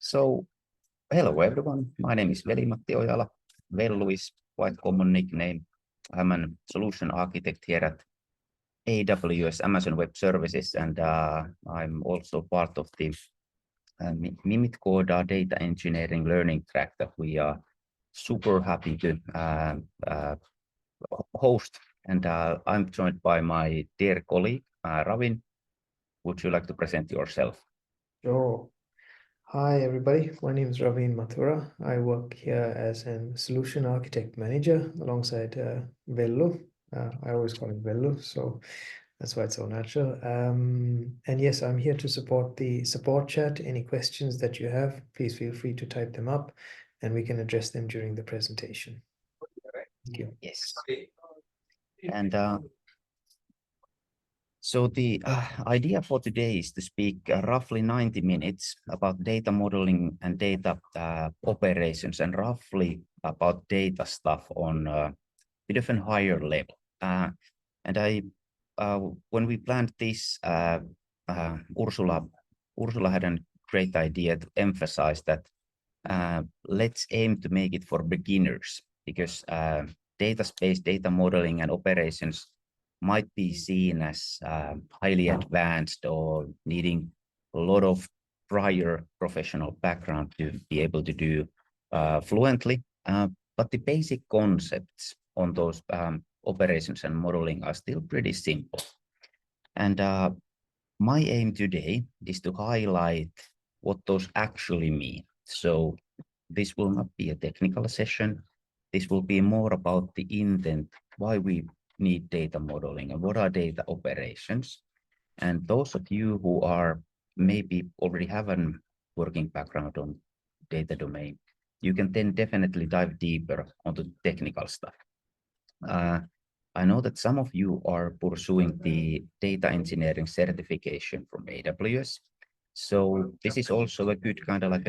So, hello everyone. My name is Veli-Matti. Vellu is quite common nickname. I'm a solution architect here at AWS, Amazon Web Services, and I'm also part of the Mimmit Koodaa data engineering learning track that we are super happy to host. And I'm joined by my dear colleague, Ravin. Would you like to present yourself? Sure. Hi, everybody. My name is Ravin Mathura. I work here as a solution architect manager alongside Vellu. I always call him Vellu, so that's why it's so natural. And yes, I'm here to support the support chat. Any questions that you have, please feel free to type them up and we can address them during the presentation. Thank you. Yes. And so the idea for today is to speak roughly 90 minutes about data modeling and data operations, and roughly about data stuff on a bit of a higher level. And when we planned this, Ursula had a great idea to emphasize that let's aim to make it for beginners, because data space, data modeling, and operations might be seen as highly advanced or needing a lot of prior professional background to be able to do fluently. But the basic concepts on those operations and modeling are still pretty simple. And my aim today is to highlight what those actually mean. So this will not be a technical session. This will be more about the intent, why we need data modeling and what are data operations. And those of you who are maybe already have a working background on data domain, you can then definitely dive deeper onto the technical stuff. I know that some of you are pursuing the data engineering certification from AWS. So this is also a good kind of like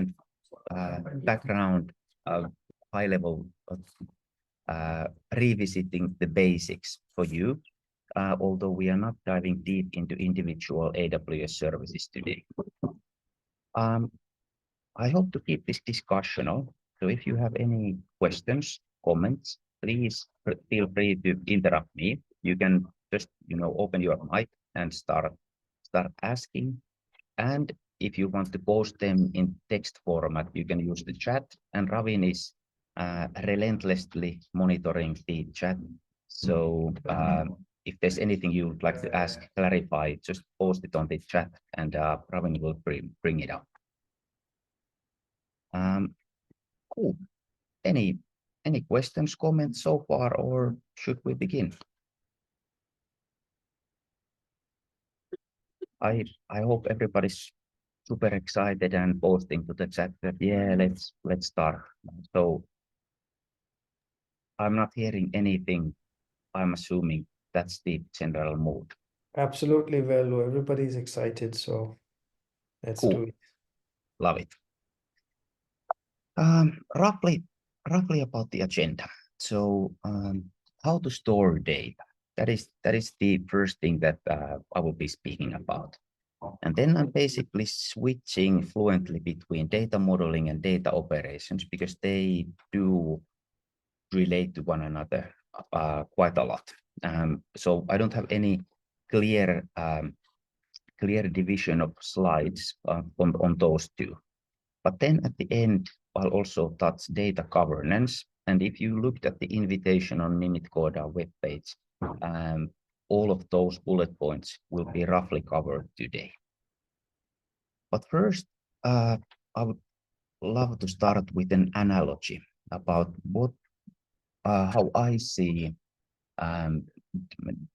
a background, high level revisiting the basics for you, although we are not diving deep into individual AWS services today. I hope to keep this discussional. So if you have any questions, comments, please feel free to interrupt me. You can just open your mic and start asking. And if you want to post them in text format, you can use the chat. And Ravin is relentlessly monitoring the chat. So if there's anything you would like to ask, clarify, just post it on the chat, and Ravin will bring it up. Cool. Any questions, comments so far, or should we begin? I hope everybody's super excited and posting to the chat that yeah, let's start. So I'm not hearing anything. I'm assuming that's the general mood. Absolutely, Vellu. Everybody's excited, so let's do it. Love it. Roughly about the agenda. So how to store data. That is the first thing that I will be speaking about. And then I'm basically switching fluently between data modeling and data operations, because they do relate to one another quite a lot. So I don't have any clear division of slides on those two. But then at the end, I'll also touch data governance. And if you looked at the invitation on Mimmit Koodaa webpage, all of those bullet points will be roughly covered today. But first, I would love to start with an analogy about how I see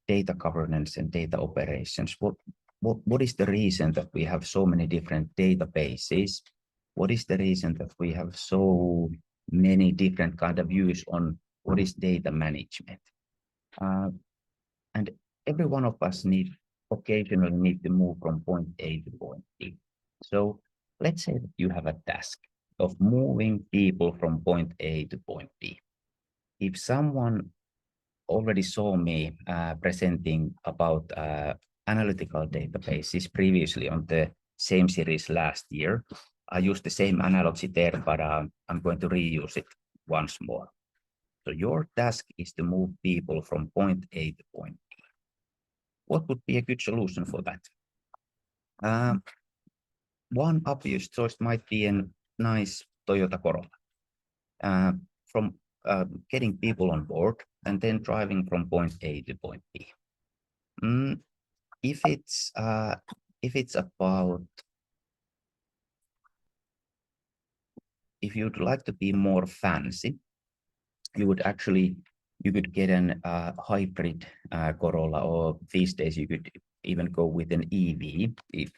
data governance and data operations. What is the reason that we have so many different databases? What is the reason that we have so many different kind of views on what is data management? And every one of us occasionally need to move from point A to point B. So let's say that you have a task of moving people from point A to point B. If someone already saw me presenting about analytical databases previously on the same series last year, I use the same analogy there, but I'm going to reuse it once more. So your task is to move people from point A to point B. What would be a good solution for that? One obvious choice might be a nice Toyota Corolla. From getting people on board and then driving from point A to point B. If it's about, if you'd like to be more fancy, you could get an hybrid Corolla, or these days you could even go with an EV if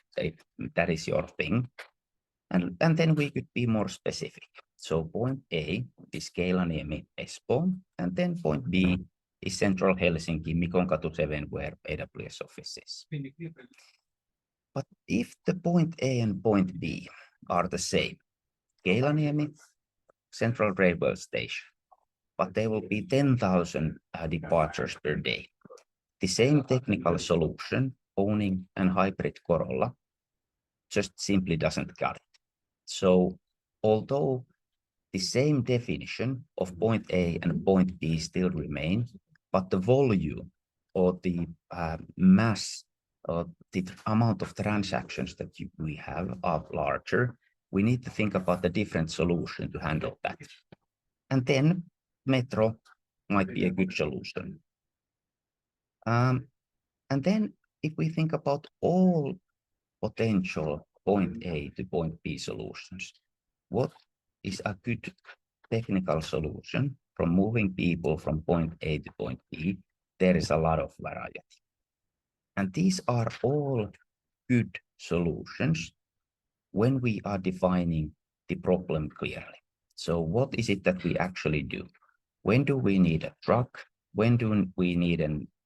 that is your thing. And then we could be more specific. So point A is Keilaniemi, Espoo, and then point B is central Helsinki, Mikonkatu 7, where AWS office is. But if the point A and point B are the same, Keilaniemi, central railway station, but there will be 10,000 departures per day. The same technical solution, owning a hybrid Corolla, just simply doesn't cut it. So although the same definition of point A and point B still remain, but the volume or the mass or the amount of transactions that we have are larger, we need to think about a different solution to handle that. And then metro might be a good solution. And then if we think about all potential point A to point B solutions, what is a good technical solution from moving people from point A to point B? There is a lot of variety. And these are all good solutions when we are defining the problem clearly. So what is it that we actually do? When do we need a truck? When do we need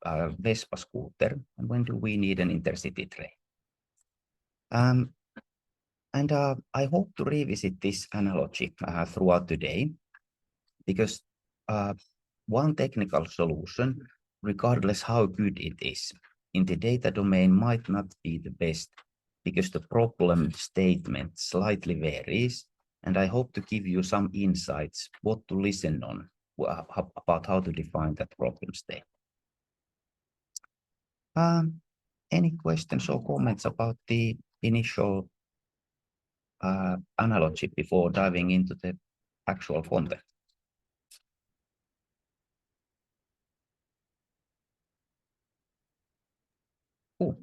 a Vespa scooter? And when do we need an intercity train? And I hope to revisit this analogy throughout the day, because one technical solution, regardless how good it is, in the data domain might not be the best, because the problem statement slightly varies. And I hope to give you some insights what to listen on about how to define that problem state. Any questions or comments about the initial analogy before diving into the actual content? Cool.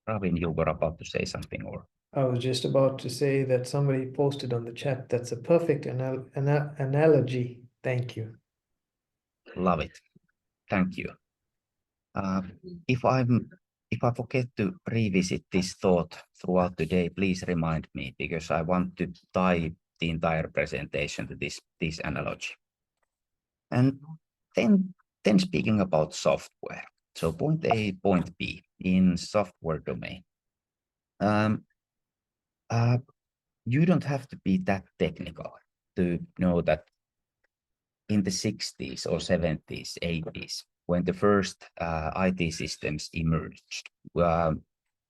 Ravin, you were about to say something, or? I was just about to say that somebody posted on the chat, that's a perfect analogy. Thank you. Love it. Thank you. If I forget to revisit this thought throughout the day, please remind me, because I want to tie the entire presentation to this analogy. And then speaking about software. So point A, point B in software domain. You don't have to be that technical to know that in the 60s or 70s, 80s, when the first IT systems emerged,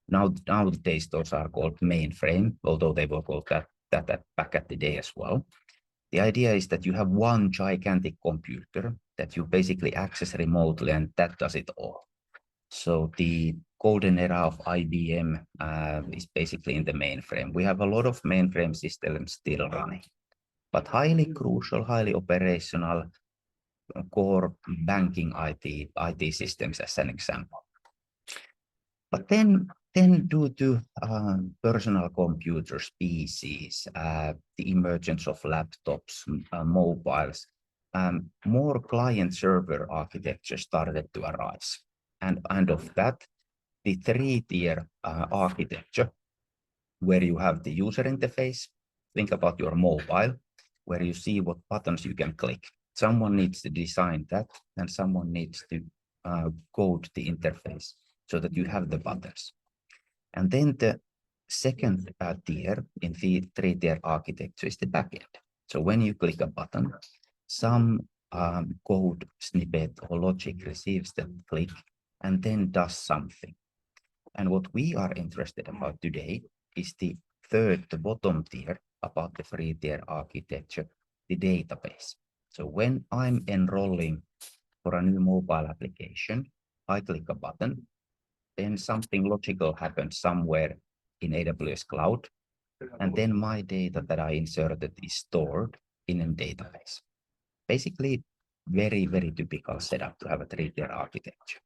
nowadays those are called mainframe, although they were called that back at the day as well. The idea is that you have one gigantic computer that you basically access remotely, and that does it all. So the golden era of IBM is basically in the mainframe. We have a lot of mainframe systems still running, but highly crucial, highly operational core banking IT systems as an example. But then due to personal computers, PCs, the emergence of laptops, mobiles, more client-server architecture started to arise. And of that, the three-tier architecture, where you have the user interface, think about your mobile, where you see what buttons you can click. Someone needs to design that, and someone needs to code the interface so that you have the buttons. And then the second tier in the three-tier architecture is the backend. So when you click a button, some code snippet or logic receives the click and then does something. And what we are interested about today is the bottom tier about the free tier architecture, the database. So when I'm enrolling for a new mobile application, I click a button, then something logical happens somewhere in AWS cloud, and then my data that I inserted is stored in a database. Basically, very, very typical setup to have a three-tier architecture.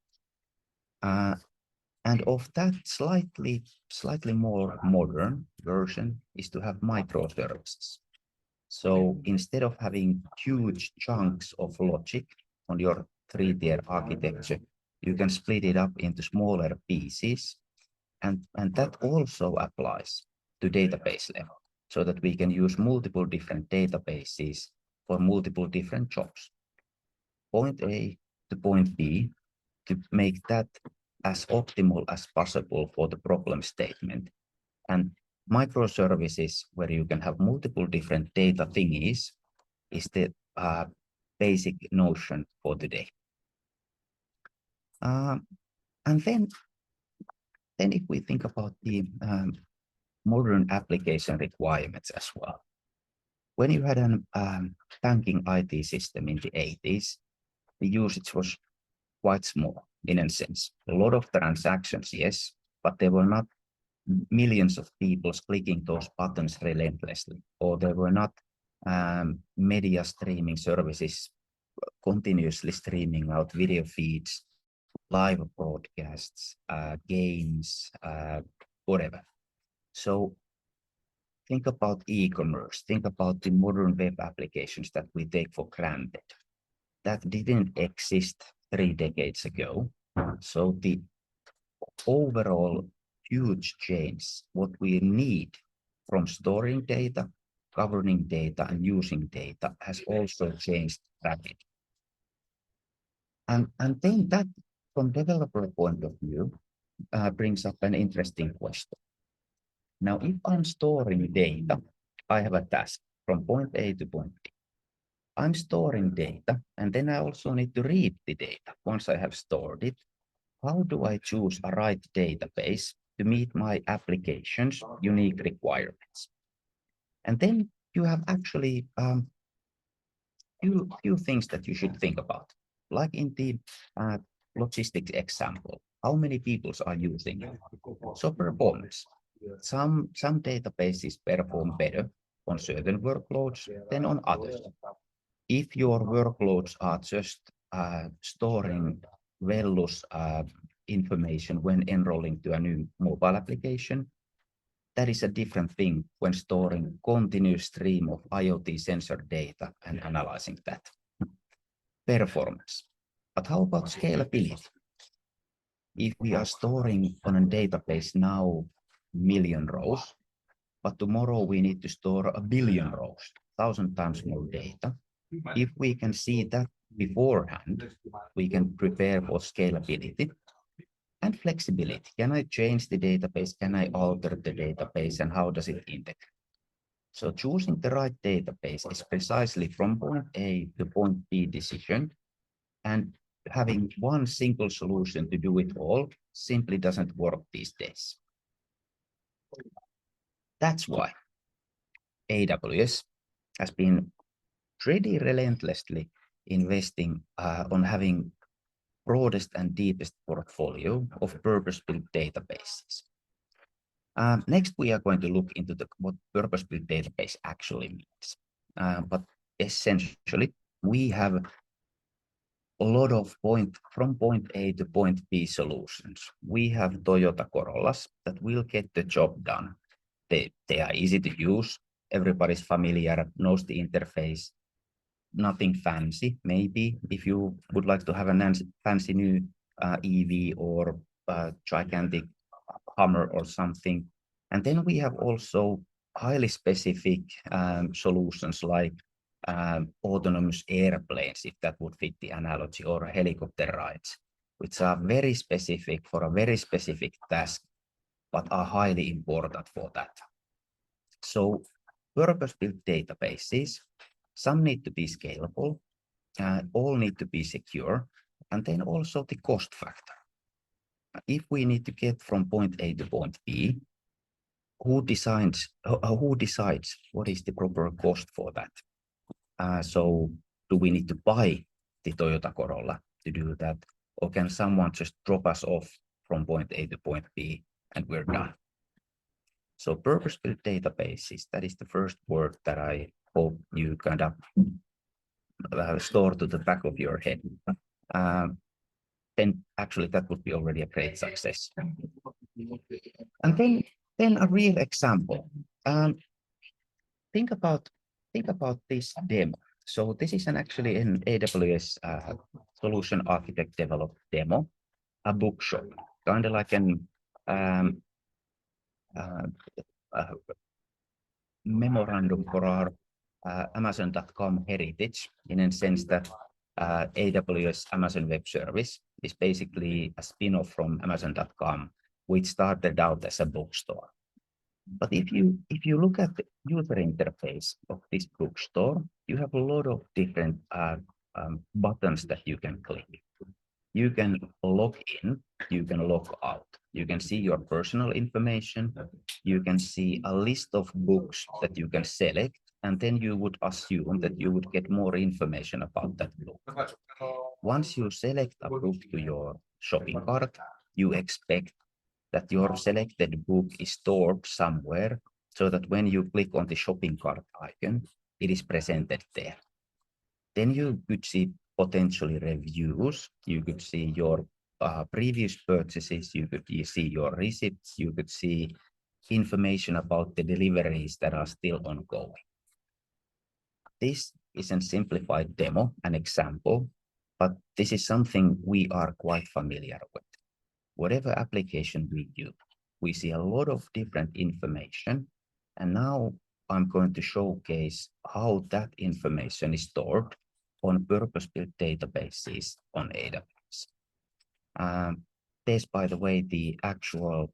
And of that slightly more modern version is to have microservices. So instead of having huge chunks of logic on your three-tier architecture, you can split it up into smaller pieces. And that also applies to database level, so that we can use multiple different databases for multiple different jobs. Point A to point B, to make that as optimal as possible for the problem statement. And microservices, where you can have multiple different data thingies, is the basic notion for today. And then if we think about the modern application requirements as well. When you had a banking IT system in the 80s, the usage was quite small in a sense. A lot of transactions, yes, but there were not millions of people clicking those buttons relentlessly, or there were not media streaming services continuously streaming out video feeds, live broadcasts, games, whatever. So think about e-commerce, think about the modern web applications that we take for granted. That didn't exist 3 decades ago. So the overall huge change, what we need from storing data, governing data, and using data has also changed rapidly. And then that, from developer point of view, brings up an interesting question. Now, if I'm storing data, I have a task from point A to point B. I'm storing data, and then I also need to read the data. Once I have stored it, how do I choose a right database to meet my application's unique requirements? And then you have actually few things that you should think about. Like in the logistics example, how many people are using it? So performance. Some databases perform better on certain workloads than on others. If your workloads are just storing Vellu's information when enrolling to a new mobile application, that is a different thing when storing continuous stream of IoT sensor data and analyzing that. Performance. But how about scalability? If we are storing on a database now 1 million rows, but tomorrow we need to store 1 billion rows, 1,000 times more data. If we can see that beforehand, we can prepare for scalability and flexibility. Can I change the database? Can I alter the database? And how does it integrate? So choosing the right database is precisely from point A to point B decision, and having one single solution to do it all simply doesn't work these days. That's why AWS has been pretty relentlessly investing on having broadest and deepest portfolio of purpose-built databases. Next, we are going to look into what purpose-built database actually means. But essentially, we have a lot of from point A to point B solutions. We have Toyota Corollas that will get the job done. They are easy to use. Everybody's familiar, knows the interface. Nothing fancy. Maybe if you would like to have a fancy new EV or gigantic Hummer or something. And then we have also highly specific solutions like autonomous airplanes, if that would fit the analogy, or helicopter rides, which are very specific for a very specific task, but are highly important for that. So purpose-built databases, some need to be scalable, all need to be secure, and then also the cost factor. if we need to get from point A to point B, who decides what is the proper cost for that? So do we need to buy the Toyota Corolla to do that? Or can someone just drop us off from point A to point B and we're done? So purpose-built databases, that is the first word that I hope you kind of store to the back of your head. Then actually that would be already a great success. And then a real example. Think about this demo. So this is actually an AWS solution architect developed demo, a bookshop, kind of like an memorandum for our Amazon.com heritage, in a sense that AWS Amazon Web Service is basically a spin-off from Amazon.com, which started out as a bookstore. But if you look at the user interface of this bookstore, you have a lot of different buttons that you can click. You can log in, you can log out. You can see your personal information. You can see a list of books that you can select, and then you would assume that you would get more information about that book. Once you select a book to your shopping cart, you expect that your selected book is stored somewhere so that when you click on the shopping cart icon, it is presented there. Then you could see potentially reviews, you could see your previous purchases, you could see your receipts, you could see information about the deliveries that are still ongoing. This is a simplified demo, an example, but this is something we are quite familiar with. Whatever application we use, we see a lot of different information. And now I'm going to showcase how that information is stored on purpose-built databases on AWS. There's, by the way, the actual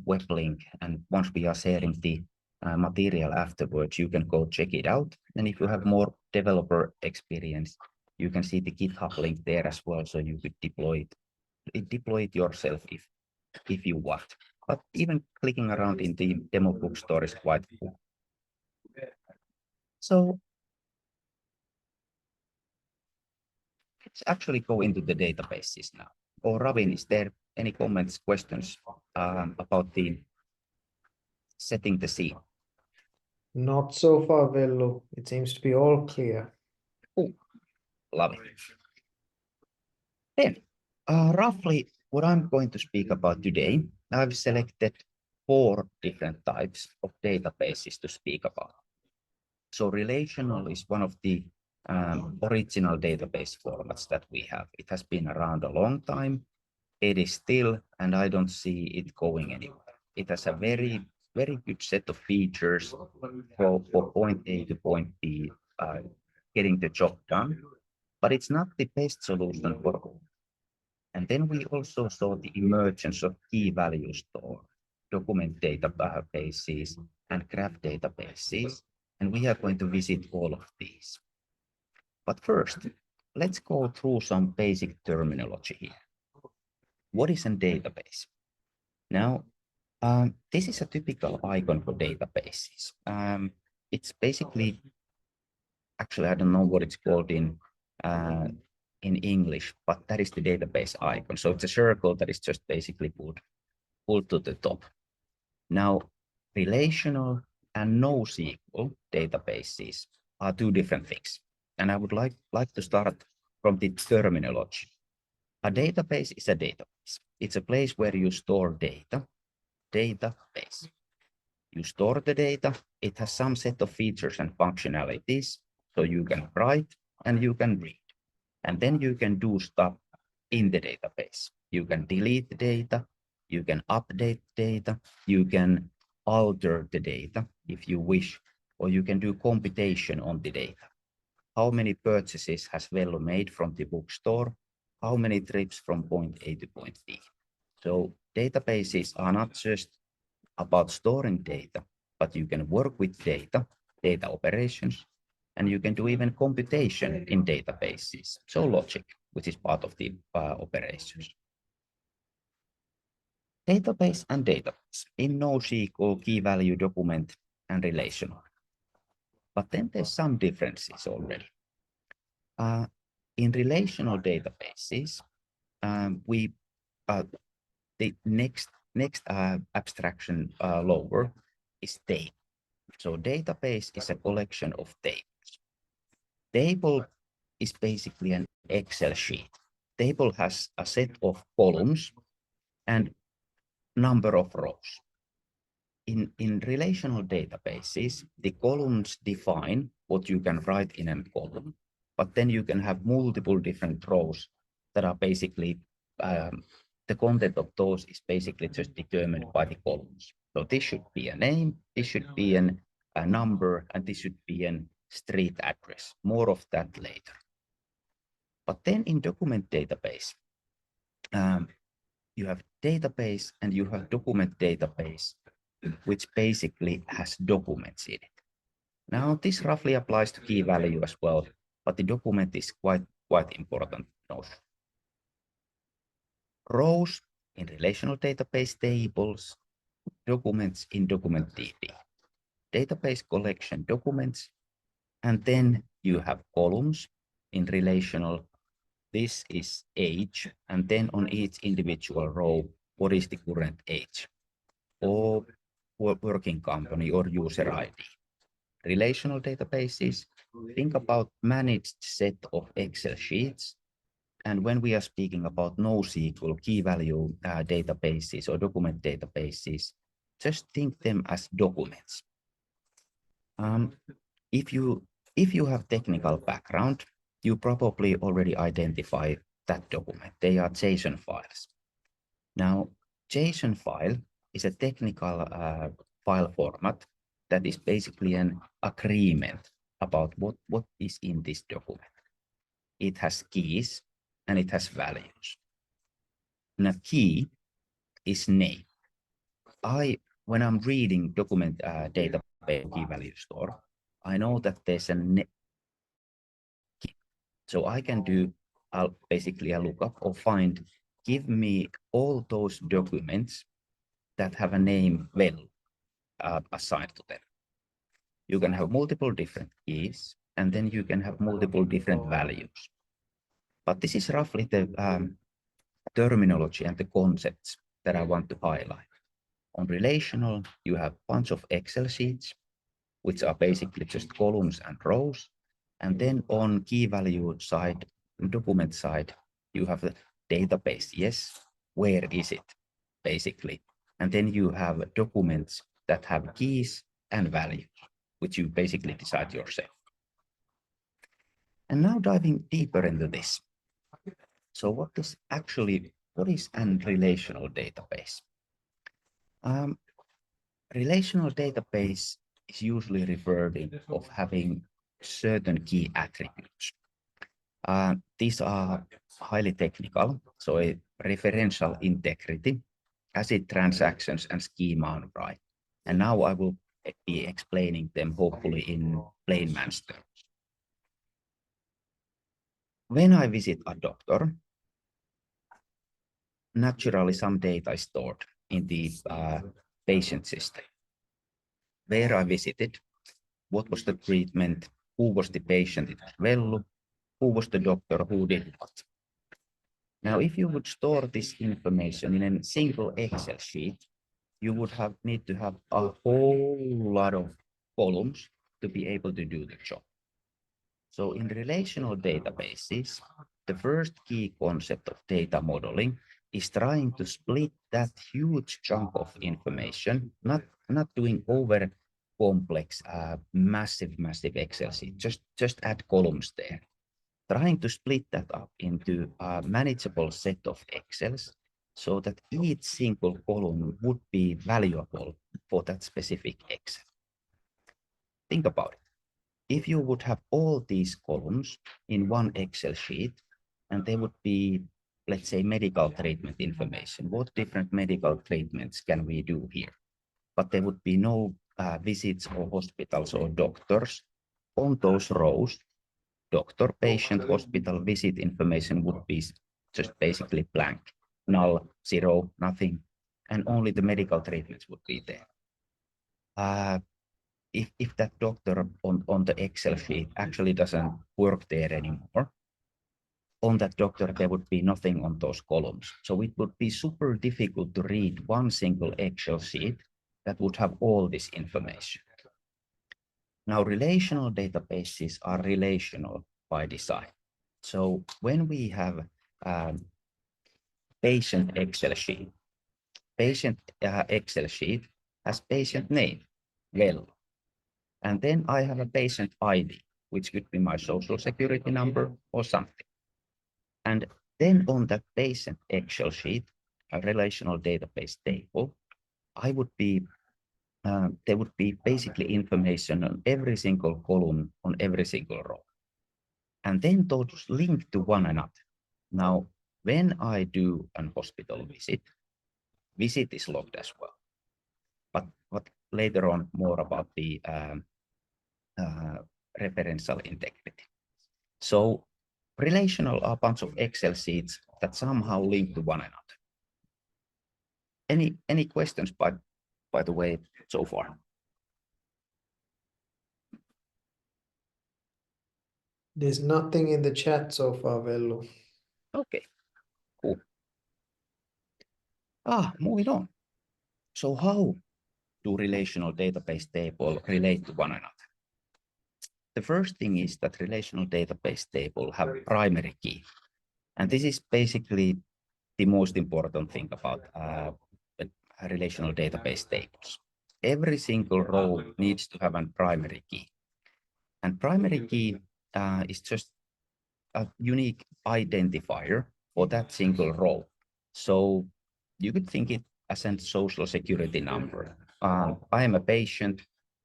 web link. And once we are sharing the material afterwards, you can go check it out. And if you have more developer experience, you can see the GitHub link there as well. So you could deploy it yourself if you want. But even clicking around in the demo bookstore is quite cool. So let's actually go into the databases now. Or Ravin, is there any comments, questions about the setting the scene? Not so far, Vellu. It seems to be all clear. Oh, love it. Then, roughly what I'm going to speak about today, I've selected 4 different types of databases to speak about. So relational is one of the original database formats that we have. It has been around a long time. It is still, and I don't see it going anywhere. It has a very, very good set of features for point A to point B, getting the job done, but it's not the best solution for all. And then we also saw the emergence of key value store, document databases, and graph databases. And we are going to visit all of these. But first, let's go through some basic terminology here. What is a database? Now, this is a typical icon for databases. It's basically, actually, I don't know what it's called in English, but that is the database icon. So it's a circle that is just basically pulled to the top. Now, relational and NoSQL databases are 2 different things. And I would like to start from the terminology. A database is a database. It's a place where you store data. Database. You store the data. It has some set of features and functionalities. So you can write and you can read. And then you can do stuff in the database. You can delete the data. You can update data. You can alter the data if you wish, or you can do computation on the data. How many purchases has Vello made from the bookstore? How many trips from point A to point B? So databases are not just about storing data, but you can work with data operations, and you can do even computation in databases. So logic, which is part of the operations. Database and database in NoSQL, key value document, and relational. But then there's some differences already. In relational databases, the next abstraction lower is table. So database is a collection of tables. Table is basically an Excel sheet. Table has a set of columns and number of rows. In relational databases, the columns define what you can write in a column, but then you can have multiple different rows that are basically, the content of those is basically just determined by the columns. So this should be a name, this should be a number, and this should be a street address. More of that later. But then in document database, you have database and you have document database, which basically has documents in it. Now, this roughly applies to key value as well, but the document is quite important notion. Rows in relational database tables, documents in document DB. Database collection documents, and then you have columns in relational. This is age, and then on each individual row, what is the current age, or working company or user ID. Relational databases, think about managed set of Excel sheets. And when we are speaking about NoSQL key value databases or document databases, just think them as documents. If you have technical background, you probably already identify that document. They are JSON files. Now, JSON file is a technical file format that is basically an agreement about what is in this document. It has keys and it has values. And a key is name. When I'm reading document database key value store, I know that there's a key. So I can do basically a lookup or find, give me all those documents that have a name Veli assigned to them. You can have multiple different keys, and then you can have multiple different values. But this is roughly the terminology and the concepts that I want to highlight. On relational, you have a bunch of Excel sheets, which are basically just columns and rows. And then on key value side, document side, you have the database. Yes, where is it, basically? And then you have documents that have keys and values, which you basically decide yourself. And now diving deeper into this. So what is an relational database? Relational database is usually referred of having certain key attributes. These are highly technical, so a referential integrity, ACID transactions, and schema on write. And now I will be explaining them hopefully in layman's terms. When I visit a doctor, naturally some data is stored in the patient system. Where I visited, what was the treatment, who was the patient, it was Vellu, who was the doctor, who did what. Now, if you would store this information in a single Excel sheet, you would need to have a whole lot of columns to be able to do the job. So in relational databases, the first key concept of data modeling is trying to split that huge chunk of information, not doing over complex, massive Excel sheet, just add columns there. Trying to split that up into a manageable set of Excels so that each single column would be valuable for that specific Excel. Think about it. If you would have all these columns in one Excel sheet, and there would be, let's say, medical treatment information, what different medical treatments can we do here? But there would be no visits or hospitals or doctors on those rows. Doctor, patient, hospital visit information would be just basically blank, null, zero, nothing. and only the medical treatments would be there. If that doctor on the Excel sheet actually doesn't work there anymore, on that doctor, there would be nothing on those columns. So it would be super difficult to read one single Excel sheet that would have all this information. Now, relational databases are relational by design. So when we have patient Excel sheet has patient name, well, and then I have a patient ID, which could be my social security number or something. And then on that patient Excel sheet, a relational database table, there would be basically information on every single column, on every single row. And then those link to one another. Now, when I do an hospital visit is logged as well. But later on, more about the referential integrity. So relational are a bunch of Excel sheets that somehow link to one another. Any questions by the way so far? There's nothing in the chat so far, Vellu. Okay, cool. Moving on. So how do relational database tables relate to one another? The first thing is that relational database table have primary key. And this is basically the most important thing about relational database tables. Every single row needs to have a primary key. And primary key is just a unique identifier for that single row. So you could think it as a social security number. I am a patient.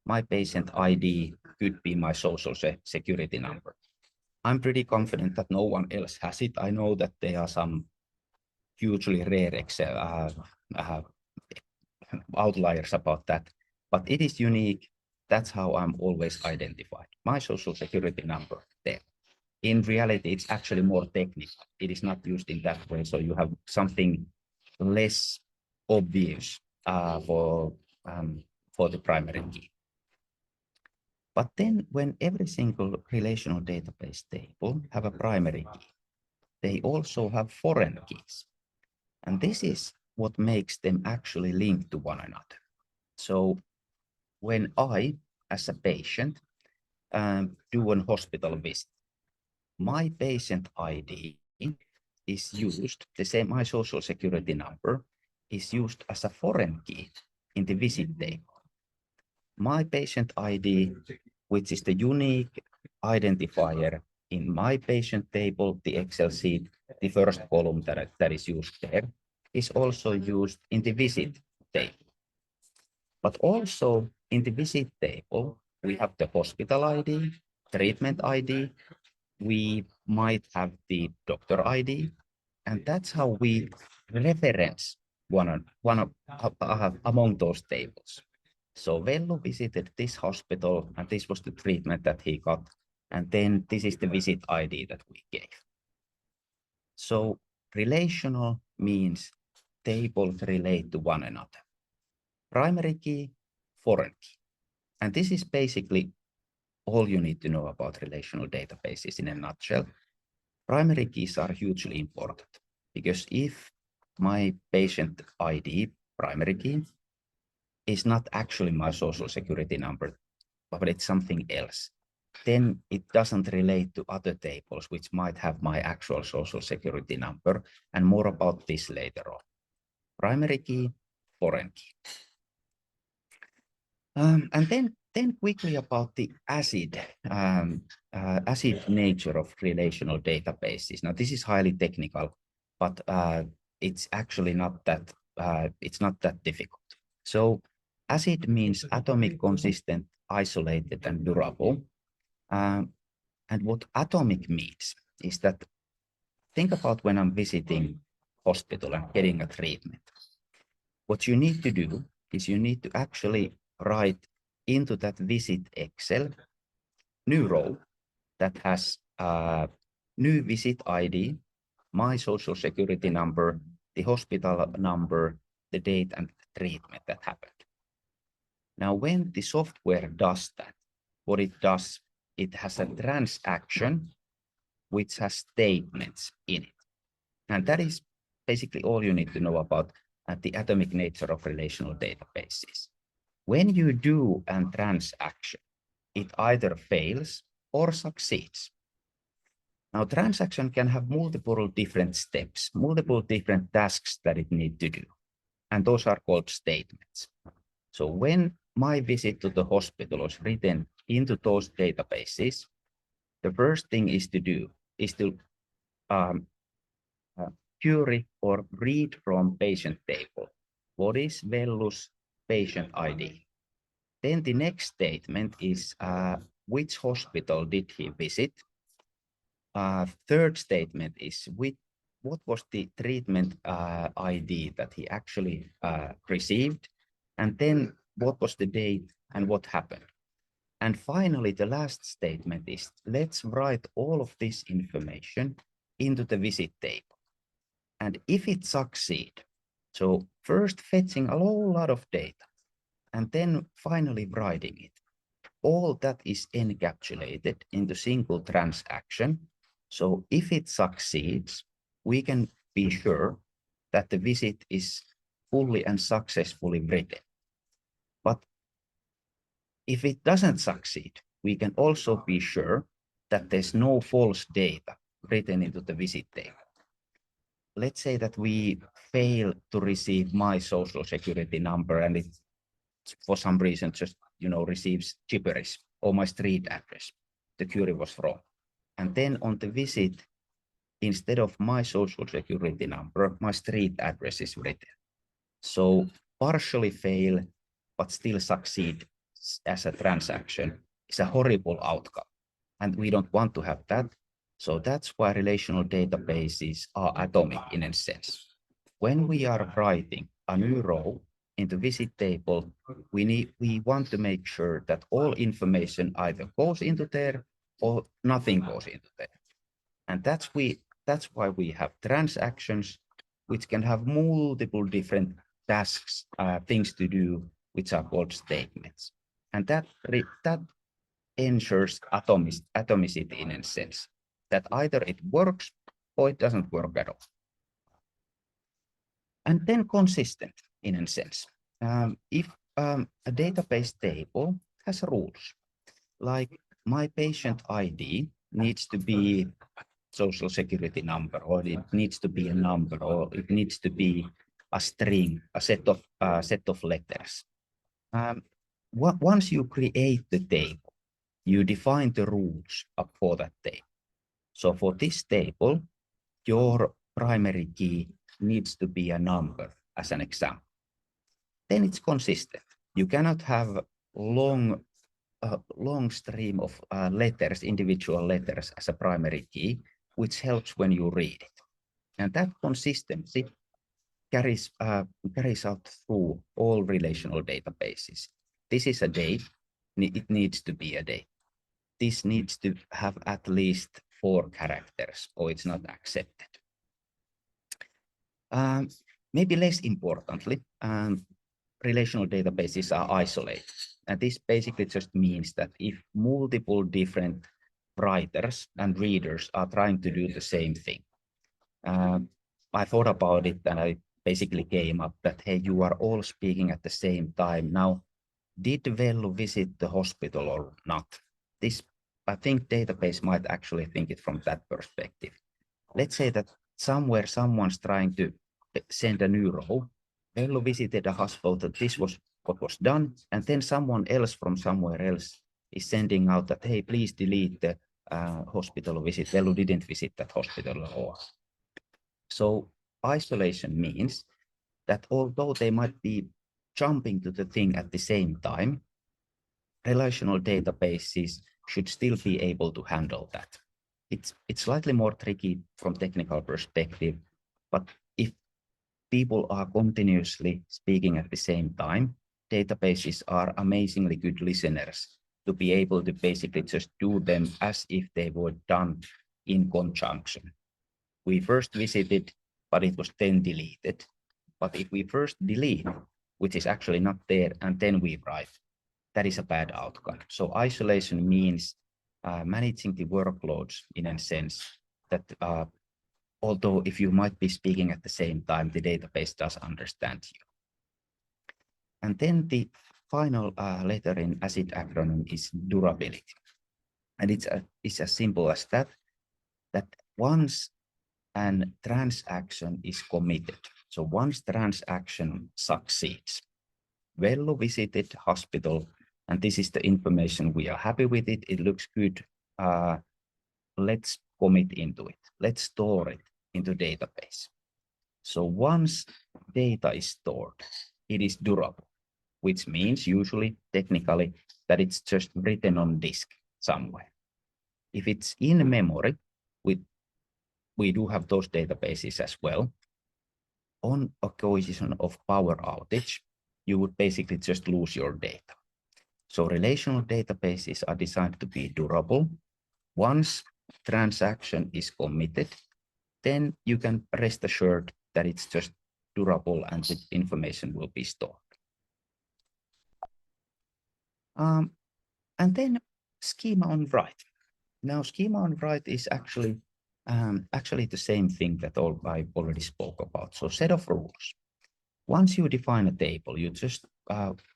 My patient ID could be my social security number. I'm pretty confident that no one else has it. I know that there are some hugely rare Excel outliers about that, but it is unique. That's how I'm always identified. My social security number there. In reality, it's actually more technical. It is not used in that way. So you have something less obvious for the primary key. But then when every single relational database table have a primary key, they also have foreign keys. And this is what makes them actually link to one another. So when I, as a patient, do a hospital visit, my patient ID is used, my social security number is used as a foreign key in the visit table. My patient ID, which is the unique identifier in my patient table, the Excel sheet, the first column that is used there, is also used in the visit table. But also in the visit table, we have the hospital ID, treatment ID, we might have the doctor ID, and that's how we reference one among those tables. So Vellu visited this hospital, and this was the treatment that he got, and then this is the visit ID that we gave. So relational means tables relate to one another. Primary key, foreign key. And this is basically all you need to know about relational databases in a nutshell. Primary keys are hugely important because if my patient ID, primary key, is not actually my social security number, but it's something else, then it doesn't relate to other tables which might have my actual social security number, and more about this later on. Primary key, foreign key. And then quickly about the acid nature of relational databases. Now this is highly technical, but it's actually not that difficult. So acid means atomic, consistent, isolated, and durable. And what atomic means is that, think about when I'm visiting hospital and getting a treatment. What you need to do is you need to actually write into that visit Excel new row that has new visit ID, my social security number, the hospital number, the date and the treatment that happened. Now, when the software does that, what it does, it has a transaction which has statements in it. And that is basically all you need to know about the atomic nature of relational databases. When you do a transaction, it either fails or succeeds. Now, transaction can have multiple different steps, multiple different tasks that it needs to do. And those are called statements. So when my visit to the hospital was written into those databases, the first thing is to do is to query or read from patient table. What is Vellu's patient ID? Then the next statement is which hospital did he visit? Third statement is what was the treatment ID that he actually received? And then what was the date and what happened? And finally, the last statement is let's write all of this information into the visit table. And if it succeeds, so first fetching a whole lot of data and then finally writing it, all that is encapsulated into single transaction. So if it succeeds, we can be sure that the visit is fully and successfully written. But if it doesn't succeed, we can also be sure that there's no false data written into the visit table. Let's say that we fail to receive my social security number and it, for some reason, just receives gibberish or my street address. The query was wrong. And then on the visit, instead of my social security number, my street address is written. So partially fail, but still succeed as a transaction is a horrible outcome. And we don't want to have that. So that's why relational databases are atomic in a sense. When we are writing a new row in the visit table, we want to make sure that all information either goes into there or nothing goes into there. And that's why we have transactions which can have multiple different tasks, things to do, which are called statements. And that ensures atomicity in a sense, that either it works or it doesn't work at all. And then consistent in a sense. If a database table has rules, like my patient ID needs to be social security number, or it needs to be a number, or it needs to be a string, a set of letters. Once you create the table, you define the rules for that table. So for this table, your primary key needs to be a number, as an example. Then it's consistent. You cannot have long stream of letters, individual letters as a primary key, which helps when you read it. And that consistency carries out through all relational databases. This is a date, it needs to be a date. This needs to have at least 4 characters or it's not accepted. Maybe less importantly, relational databases are isolated. And this basically just means that if multiple different writers and readers are trying to do the same thing, I thought about it and I basically came up that, hey, you are all speaking at the same time. Now, did Vellu visit the hospital or not? I think database might actually think it from that perspective. Let's say that somewhere someone's trying to send a new row. Vellu visited a hospital that this was what was done, and then someone else from somewhere else is sending out that, hey, please delete the hospital visit. Vellu didn't visit that hospital at all. So isolation means that although they might be jumping to the thing at the same time, relational databases should still be able to handle that. It's slightly more tricky from technical perspective, but if people are continuously speaking at the same time, databases are amazingly good listeners to be able to basically just do them as if they were done in conjunction. We first visited, but it was then deleted. But if we first delete, which is actually not there, and then we write, that is a bad outcome. So isolation means managing the workloads in a sense that although if you might be speaking at the same time, the database does understand you. And then the final letter in ACID acronym is durability. And it's as simple as that once an transaction is committed, so once transaction succeeds, Vello visited hospital, and this is the information, we are happy with it, it looks good, let's commit into it, let's store it into database. So once data is stored, it is durable, which means usually technically that it's just written on disk somewhere. If it's in memory, we do have those databases as well. On occasion of power outage, you would basically just lose your data. So relational databases are designed to be durable. Once transaction is committed, then you can rest assured that it's just durable and the information will be stored. And then schema on write. Now schema on write is actually the same thing that I already spoke about. So set of rules. Once you define a table,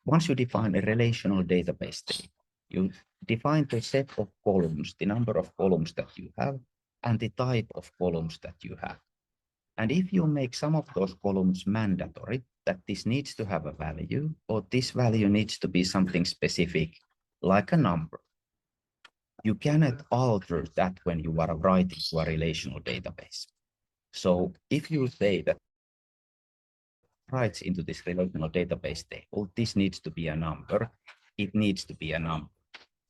once you define a relational database table, you define the set of columns, the number of columns that you have, and the type of columns that you have. And if you make some of those columns mandatory, that this needs to have a value, or this value needs to be something specific, like a number, you cannot alter that when you are writing to a relational database. So if you say that writes into this relational database table, this needs to be a number, it needs to be a number.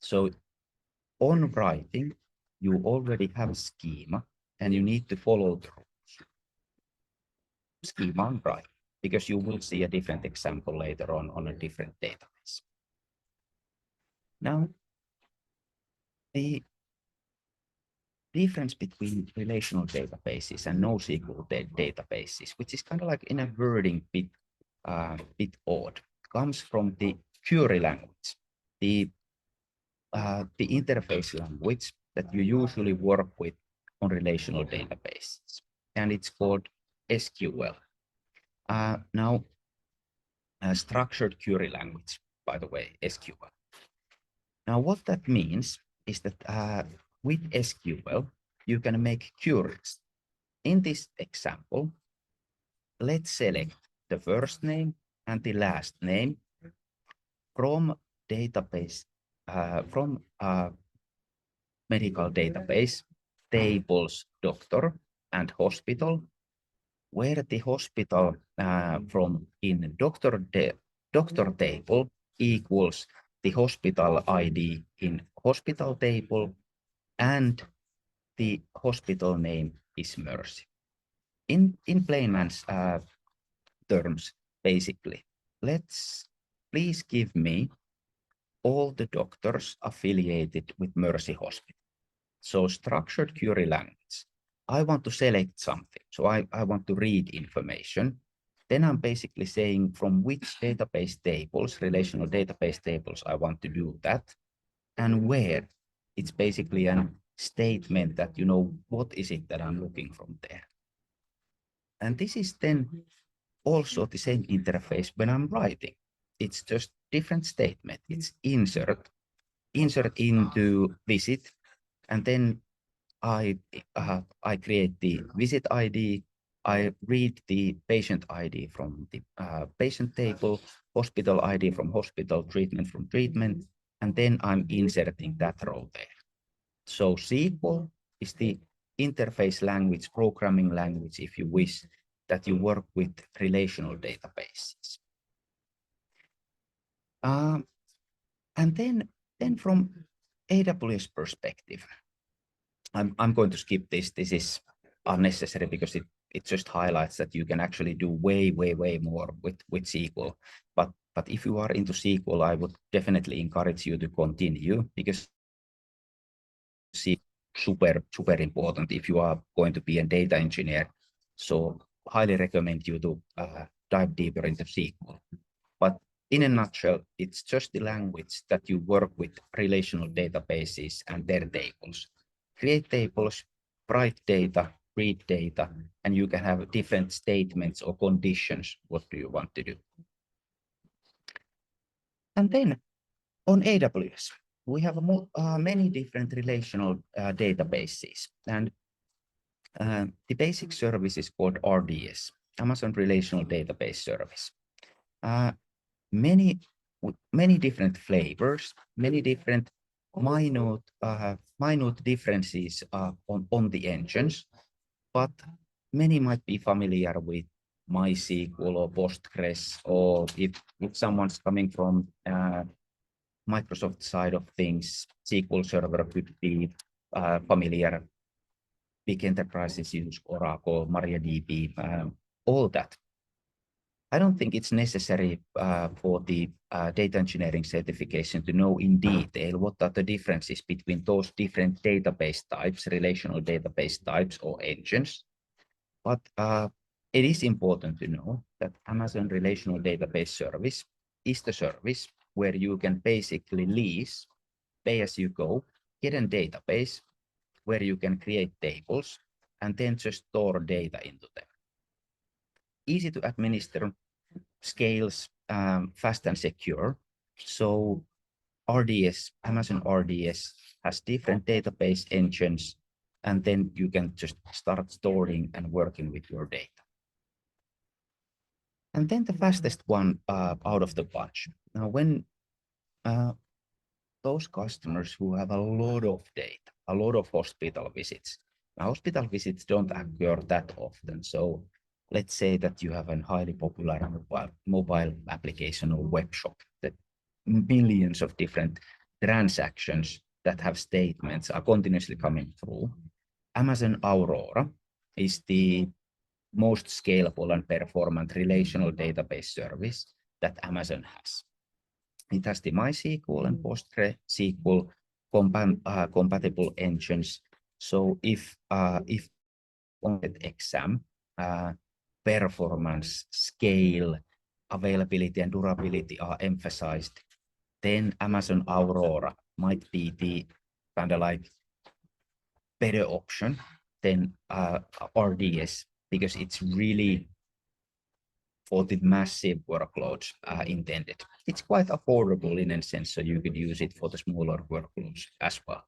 So on writing, you already have a schema and you need to follow the rules. Schema on write, because you will see a different example later on a different database. Now, the difference between relational databases and NoSQL databases, which is kind of like in a wording bit odd, comes from the query language, the interface language that you usually work with on relational databases, and it's called SQL. Now, structured query language, by the way, SQL. Now, what that means is that with SQL, you can make queries. In this example, let's select the first name and the last name from database, from medical database, tables, doctor and hospital, where the hospital from in doctor table equals the hospital ID in hospital table, and the hospital name is Mercy. In layman's terms, basically, please give me all the doctors affiliated with Mercy Hospital. So structured query language. I want to select something. So I want to read information. Then I'm basically saying from which database tables, relational database tables, I want to do that, and where. It's basically a statement that, you know, what is it that I'm looking from there. And this is then also the same interface when I'm writing. It's just different statement. It's insert into visit, and then I create the visit ID, I read the patient ID from the patient table, hospital ID from hospital, treatment from treatment, and then I'm inserting that row there. So SQL is the interface language, programming language, if you wish, that you work with relational databases. And then from AWS perspective, I'm going to skip this. This is unnecessary because it just highlights that you can actually do way more with SQL. But if you are into SQL, I would definitely encourage you to continue, because SQL super important if you are going to be a data engineer. So highly recommend you to dive deeper into SQL. But in a nutshell, it's just the language that you work with relational databases and their tables. Create tables, write data, read data, and you can have different statements or conditions. What do you want to do? And then on AWS, we have many different relational databases. And the basic service is called RDS, Amazon Relational Database Service. Many different flavors, many different minute differences on the engines, but many might be familiar with MySQL or Postgres, or if someone's coming from Microsoft side of things, SQL Server could be familiar. Big enterprises use Oracle, MariaDB, all that. I don't think it's necessary for the data engineering certification to know in detail what are the differences between those different database types, relational database types or engines. But it is important to know that Amazon Relational Database Service is the service where you can basically lease, pay as you go, get a database where you can create tables and then just store data into them. Easy to administer, scales fast and secure. So RDS, Amazon RDS has different database engines, and then you can just start storing and working with your data. And then the fastest one out of the bunch. Now, when those customers who have a lot of data, a lot of hospital visits. Now, hospital visits don't occur that often. So let's say that you have a highly popular mobile application or web shop that millions of different transactions that have statements are continuously coming through. Amazon Aurora is the most scalable and performant relational database service that Amazon has. It has the MySQL and PostgreSQL compatible engines. So if on the exam, performance, scale, availability, and durability are emphasized, then Amazon Aurora might be the kind of like better option than RDS, because it's really for the massive workloads intended. It's quite affordable in a sense, so you could use it for the smaller workloads as well.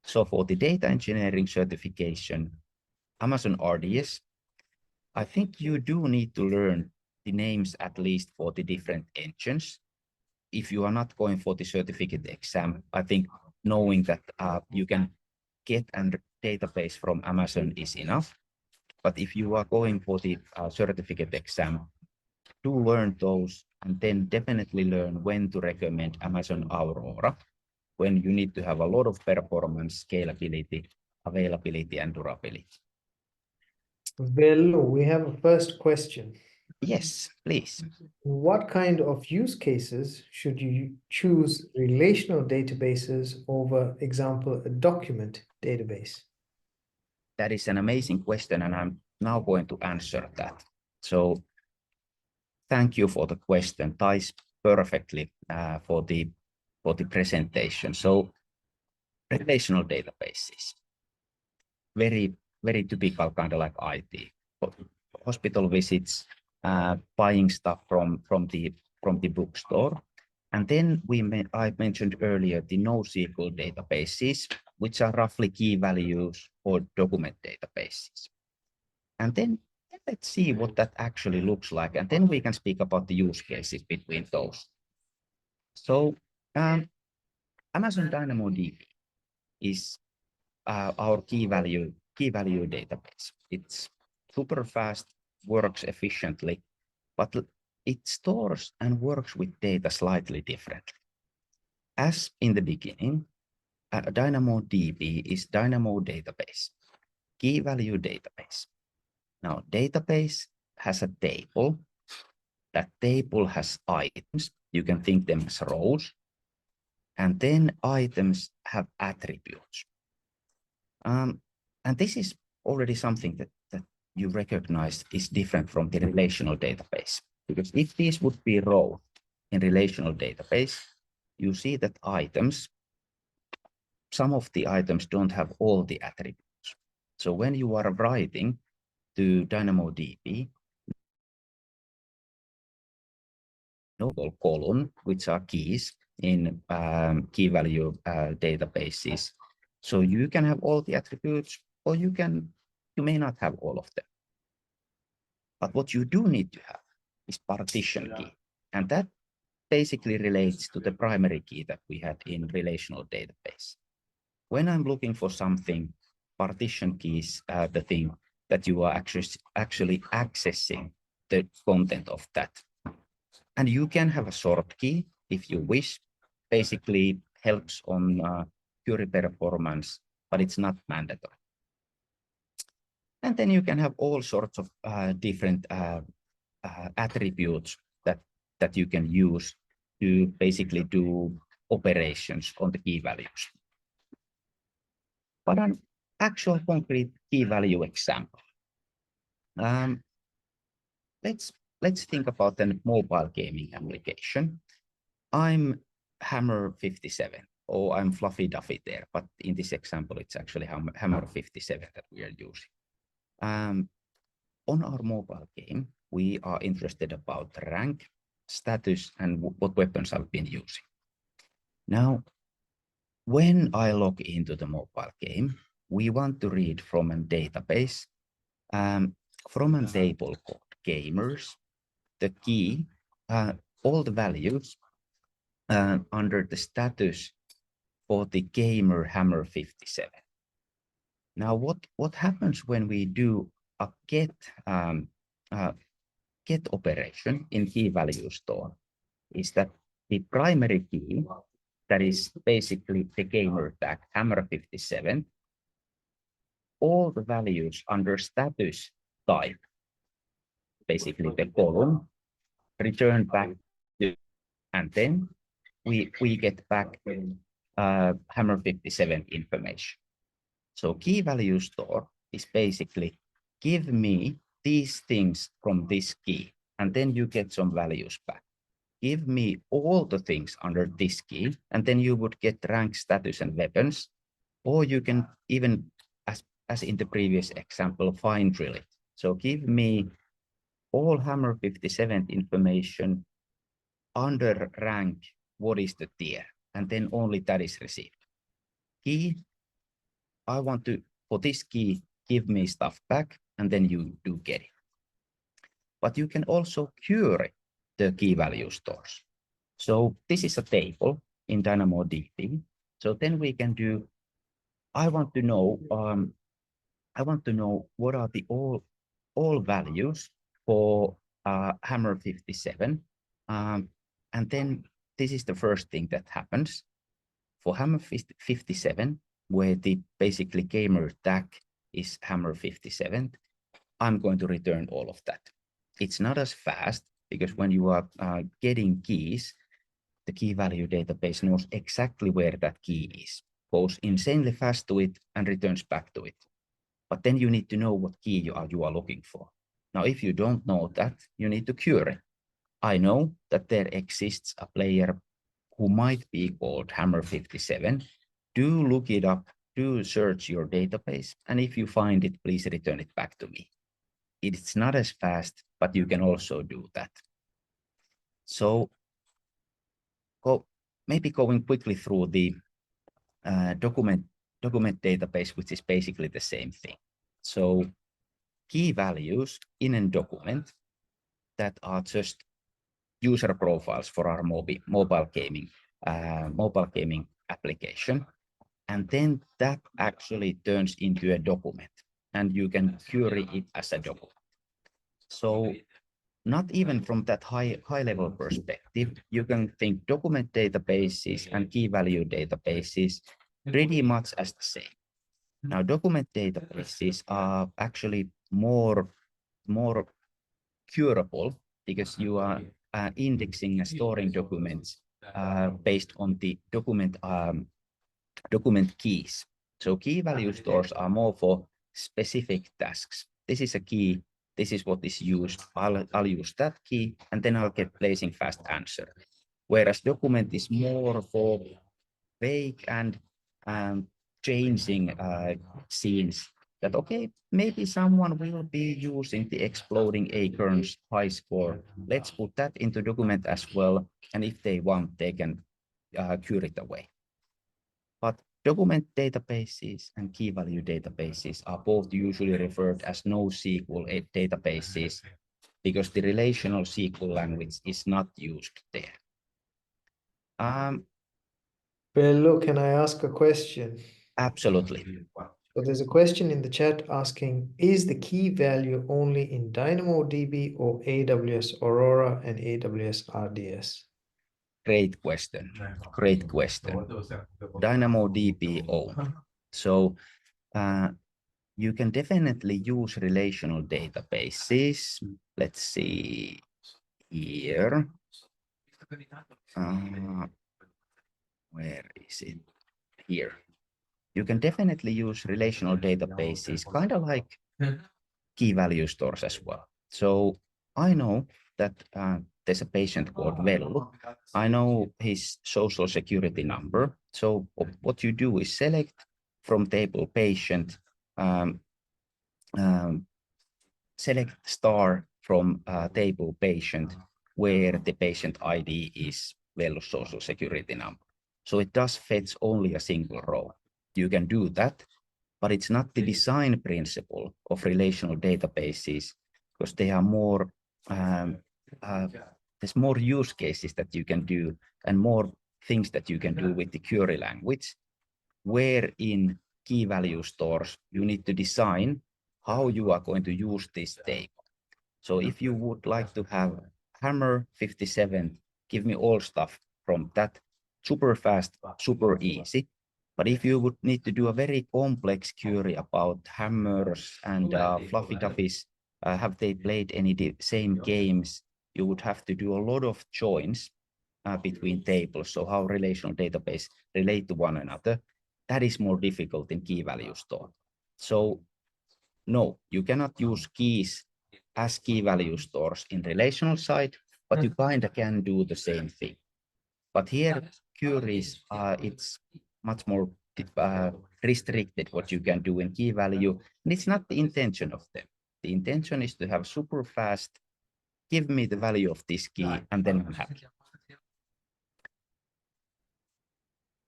So for the data engineering certification, Amazon RDS, I think you do need to learn the names at least for the different engines. If you are not going for the certificate exam, I think knowing that you can get a database from Amazon is enough. But if you are going for the certificate exam, do learn those and then definitely learn when to recommend Amazon Aurora, when you need to have a lot of performance, scalability, availability, and durability. Well, we have a first question. Yes, please. What kind of use cases should you choose relational databases over, example, a document database? That is an amazing question, and I'm now going to answer that. So thank you for the question. Ties perfectly for the presentation. So relational databases, very typical kind of like IT. Hospital visits, buying stuff from the bookstore. And then I mentioned earlier the NoSQL databases, which are roughly key values or document databases. And then let's see what that actually looks like. And then we can speak about the use cases between those. So Amazon DynamoDB is our key value database. It's super fast, works efficiently, but it stores and works with data slightly differently. As in the beginning, DynamoDB is Dynamo database, key value database. Now, database has a table. That table has items. You can think them as rows. And then items have attributes. And this is already something that you recognize is different from the relational database. Because if these would be rows in relational database, you see that some of the items don't have all the attributes. So when you are writing to DynamoDB, column, which are keys in key value databases. So you can have all the attributes, or you may not have all of them. But what you do need to have is partition key. And that basically relates to the primary key that we had in relational database. When I'm looking for something, partition key is the thing that you are actually accessing the content of that. And you can have a sort key if you wish. Basically helps on query performance, but it's not mandatory. And then you can have all sorts of different attributes that you can use to basically do operations on the key values. But an actual concrete key value example. Let's think about a mobile gaming application. I'm Hammer 57, or I'm Fluffy Duffy there, but in this example, it's actually Hammer 57 that we are using. On our mobile game, we are interested about rank, status, and what weapons I've been using. Now, when I log into the mobile game, we want to read from a database, from a table called gamers, the key, all the values under the status for the gamer Hammer 57. Now, what happens when we do a get operation in key value store is that the primary key, that is basically the gamer tag Hammer 57, all the values under status type, basically the column, return back to, and then we get back Hammer 57 information. So key value store is basically give me these things from this key, and then you get some values back. Give me all the things under this key, and then you would get rank, status, and weapons. Or you can even, as in the previous example, fine drill it. So give me all Hammer 57 information under rank, what is the tier, and then only that is received. Key, I want to, for this key, give me stuff back, and then you do get it. But you can also query the key value stores. So this is a table in DynamoDB. So then we can do, I want to know what are the all values for Hammer 57. And then this is the first thing that happens. For Hammer 57, where the basically gamer tag is Hammer 57, I'm going to return all of that. It's not as fast because when you are getting keys, the key value database knows exactly where that key is, goes insanely fast to it and returns back to it. But then you need to know what key you are looking for. Now, if you don't know that, you need to query. I know that there exists a player who might be called Hammer 57. Do look it up, do search your database, and if you find it, please return it back to me. It's not as fast, but you can also do that. So maybe going quickly through the document database, which is basically the same thing. So key values in a document that are just user profiles for our mobile gaming application. And then that actually turns into a document, and you can query it as a document. So not even from that high level perspective, you can think document databases and key value databases pretty much as the same. Now, document databases are actually more curable because you are indexing and storing documents based on the document keys. So key value stores are more for specific tasks. this is a key, this is what is used, I'll use that key, and then I'll get blazing fast answer. Whereas document is more for vague and changing scenes that, okay, maybe someone will be using the exploding acorns high score. Let's put that into document as well. And if they want, they can cure it away. But document databases and key value databases are both usually referred as NoSQL databases because the relational SQL language is not used there. Bello, can I ask a question? Absolutely. So there's a question in the chat asking, is the key value only in DynamoDB or AWS Aurora and AWS RDS? Great question. Great question. DynamoDB only. So you can definitely use relational databases. Let's see here. Where is it? Here. You can definitely use relational databases, kind of like key value stores as well. So I know that there's a patient called Veli. I know his social security number. So what you do is select from table patient, select star from table patient where the patient ID is Veli's social security number. So it does fetch only a single row. You can do that, but it's not the design principle of relational databases because they are more, there's more use cases that you can do and more things that you can do with the query language, where in key value stores, you need to design how you are going to use this table. So if you would like to have hammer 57, give me all stuff from that, super fast, super easy. But if you would need to do a very complex query about hammers and fluffy duffies, have they played any same games, you would have to do a lot of joins between tables. So how relational database relate to one another, that is more difficult in key value store. So no, you cannot use keys as key value stores in relational side, but you kind of can do the same thing. But here, queries, it's much more restricted what you can do in key value, and it's not the intention of them. The intention is to have super fast, give me the value of this key, and then I'm happy.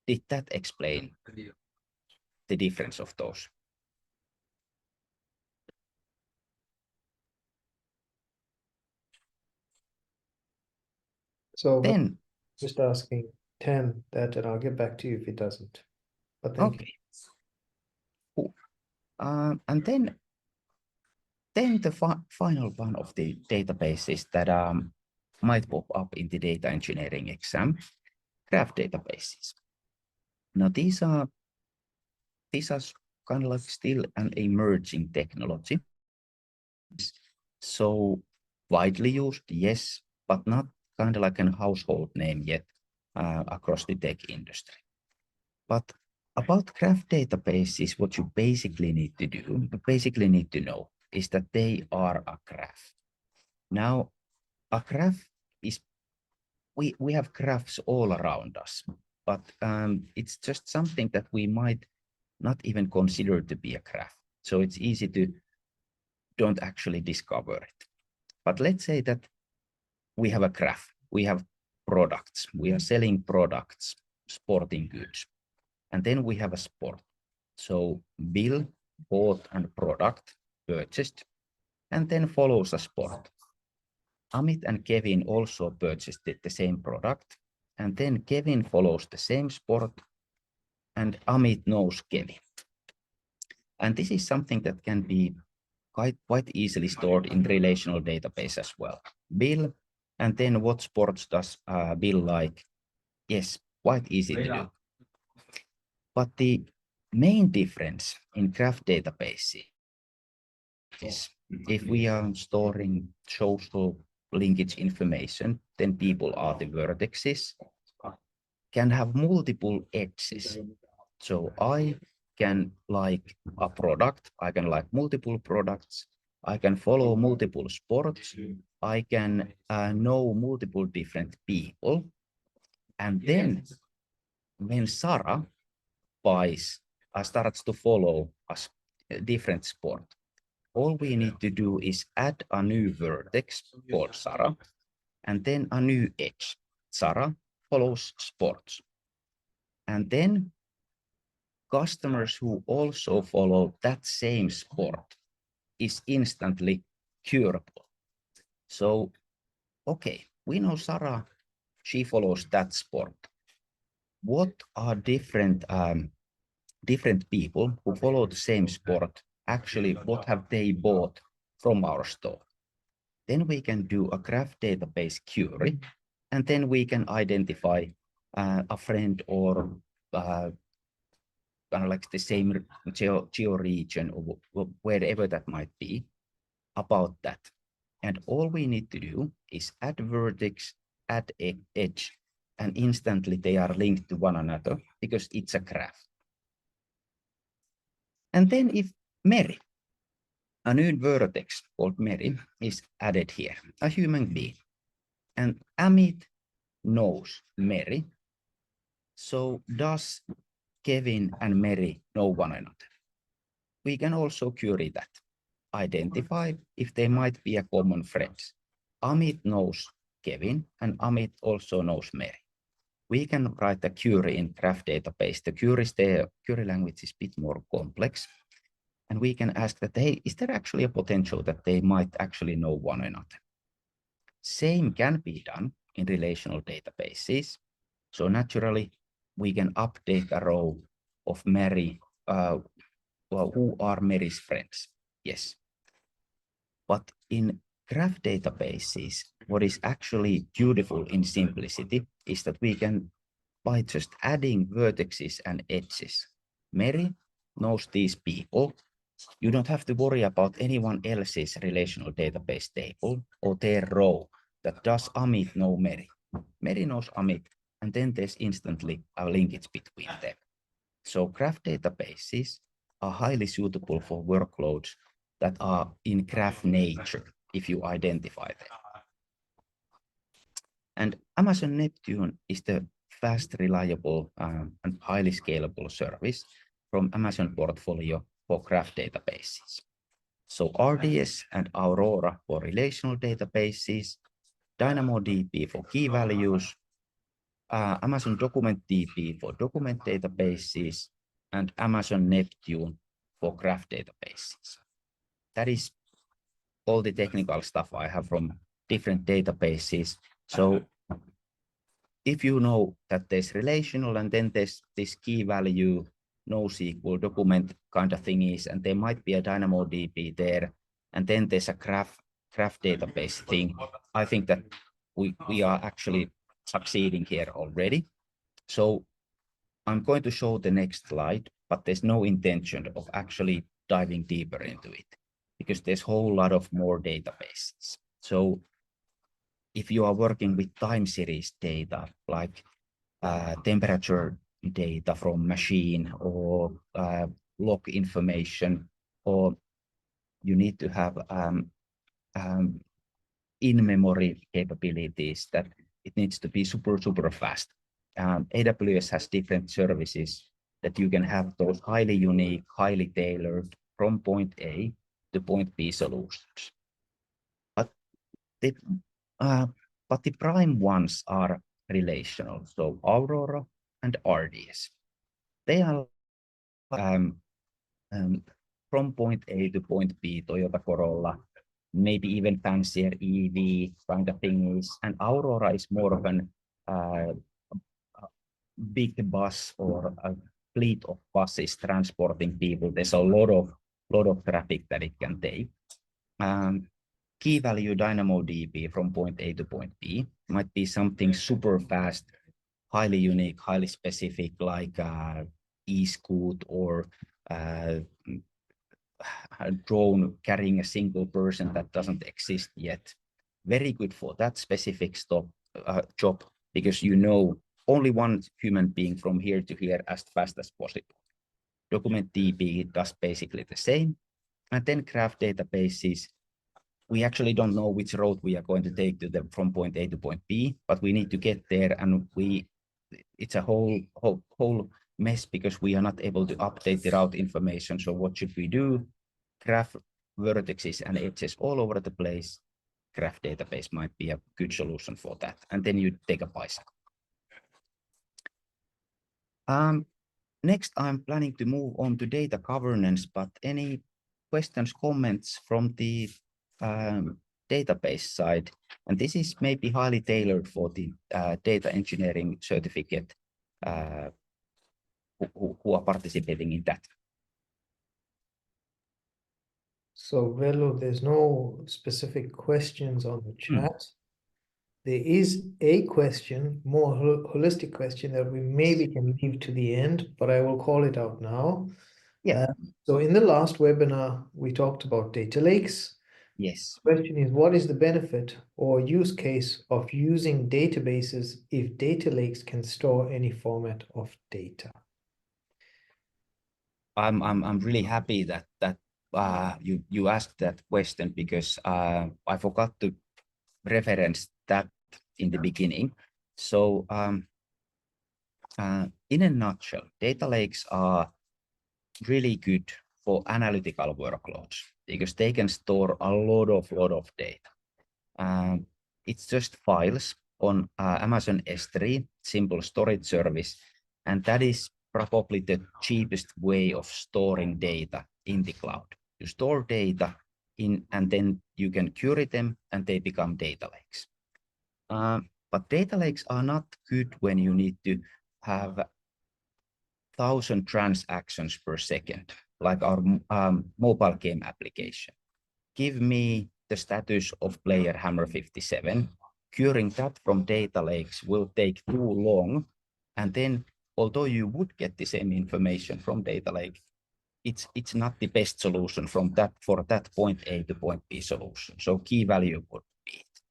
Did that explain the difference of those? So Then, just asking 10 that, and I'll get back to you if it doesn't. But thank you. Cool. And then the final one of the databases that might pop up in the data engineering exam, graph databases. Now these are kind of like still an emerging technology. So widely used, yes, but not kind of like a household name yet across the tech industry. But about graph databases, what you basically need to do, you basically need to know is that they are a graph. Now, a graph is, we have graphs all around us, but it's just something that we might not even consider to be a graph. So it's easy to don't actually discover it. But let's say that we have a graph, we have products, we are selling products, sporting goods, and then we have a sport. So bill, bought, and product purchased, and then follows a sport. Amit and Kevin also purchased the same product, and then Kevin follows the same sport, and Amit knows Kevin. And this is something that can be quite easily stored in relational database as well. Bill, and then what sports does Bill like? Yes, quite easy to do. But the main difference in graph databases is if we are storing social linkage information, then people are the vertices, can have multiple edges. So I can like a product, I can like multiple products, I can follow multiple sports. I can know multiple different people. And then when Sarah starts to follow a different sport, all we need to do is add a new vertex called Sarah, and then a new edge. Sarah follows sports. And then customers who also follow that same sport is instantly curable. So, okay, we know Sarah, she follows that sport. What are different people who follow the same sport, actually, what have they bought from our store? Then we can do a graph database query, and then we can identify a friend or kind of like the same geo region or wherever that might be about that. And all we need to do is add vertex, add edge, and instantly they are linked to one another because it's a graph. And then if Mary, a new vertex called Mary, is added here, a human being, and Amit knows Mary, so does Kevin and Mary know one another? We can also query that, identify if they might be a common friends. Amit knows Kevin, and Amit also knows Mary. We can write a query in graph database. The query language is a bit more complex. And we can ask that, hey, is there actually a potential that they might actually know one another? Same can be done in relational databases. So naturally, we can update a row of Mary, who are Mary's friends. Yes. But in graph databases, what is actually beautiful in simplicity is that we can, by just adding vertices and edges, Mary knows these people. You don't have to worry about anyone else's relational database table or their row that does Amit know Mary. Mary knows Amit, and then there's instantly a linkage between them. So graph databases are highly suitable for workloads that are in graph nature if you identify them. And Amazon Neptune is the fast, reliable, and highly scalable service from Amazon portfolio for graph databases. So RDS and Aurora for relational databases, DynamoDB for key values, Amazon DocumentDB for document databases, and Amazon Neptune for graph databases. That is all the technical stuff I have from different databases. So if you know that there's relational and then there's this key value, NoSQL document kind of thingies, and there might be a DynamoDB there, and then there's a graph database thing, I think that we are actually succeeding here already. So I'm going to show the next slide, but there's no intention of actually diving deeper into it because there's a whole lot of more databases. So if you are working with time series data, like temperature data from machine or log information, or you need to have in-memory capabilities that it needs to be super fast. AWS has different services that you can have those highly unique, highly tailored from point A to point B solutions. But the prime ones are relational, so Aurora and RDS. They are from point A to point B, Toyota Corolla, maybe even fancier EV kind of things. And Aurora is more of an big bus or a fleet of buses transporting people. There's a lot of traffic that it can take. Key value DynamoDB from point A to point B might be something super fast, highly unique, highly specific, like e-scoot or a drone carrying a single person that doesn't exist yet. Very good for that specific job, because you know only one human being from here to here as fast as possible. DocumentDB does basically the same. And then graph databases. We actually don't know which road we are going to take to them from point A to point B, but we need to get there, and it's a whole mess because we are not able to update the route information. So what should we do? Graph vertices and edges all over the place. Graph database might be a good solution for that. And then you take a bicycle. Next, I'm planning to move on to data governance, but any questions, comments from the database side? And this is maybe highly tailored for the data engineering certificate who are participating in that. So Velo, there's no specific questions on the chat. There is a question, more holistic question that we maybe can leave to the end, but I will call it out now. Yeah. So in the last webinar, we talked about data lakes. Yes. The question is, what is the benefit or use case of using databases if data lakes can store any format of data? I'm really happy that you asked that question, because I forgot to reference that in the beginning. So in a nutshell, data lakes are really good for analytical workloads because they can store a lot of data. It's just files on Amazon S3, simple storage service, and that is probably the cheapest way of storing data in the cloud. You store data in, and then you can query them, and they become data lakes. But data lakes are not good when you need to have 1,000 transactions per second, like our mobile game application. Give me the status of player Hammer 57. Querying that from data lakes will take too long. And then, although you would get the same information from data lake, it's not the best solution for that point A to point B solution. So key value would be it.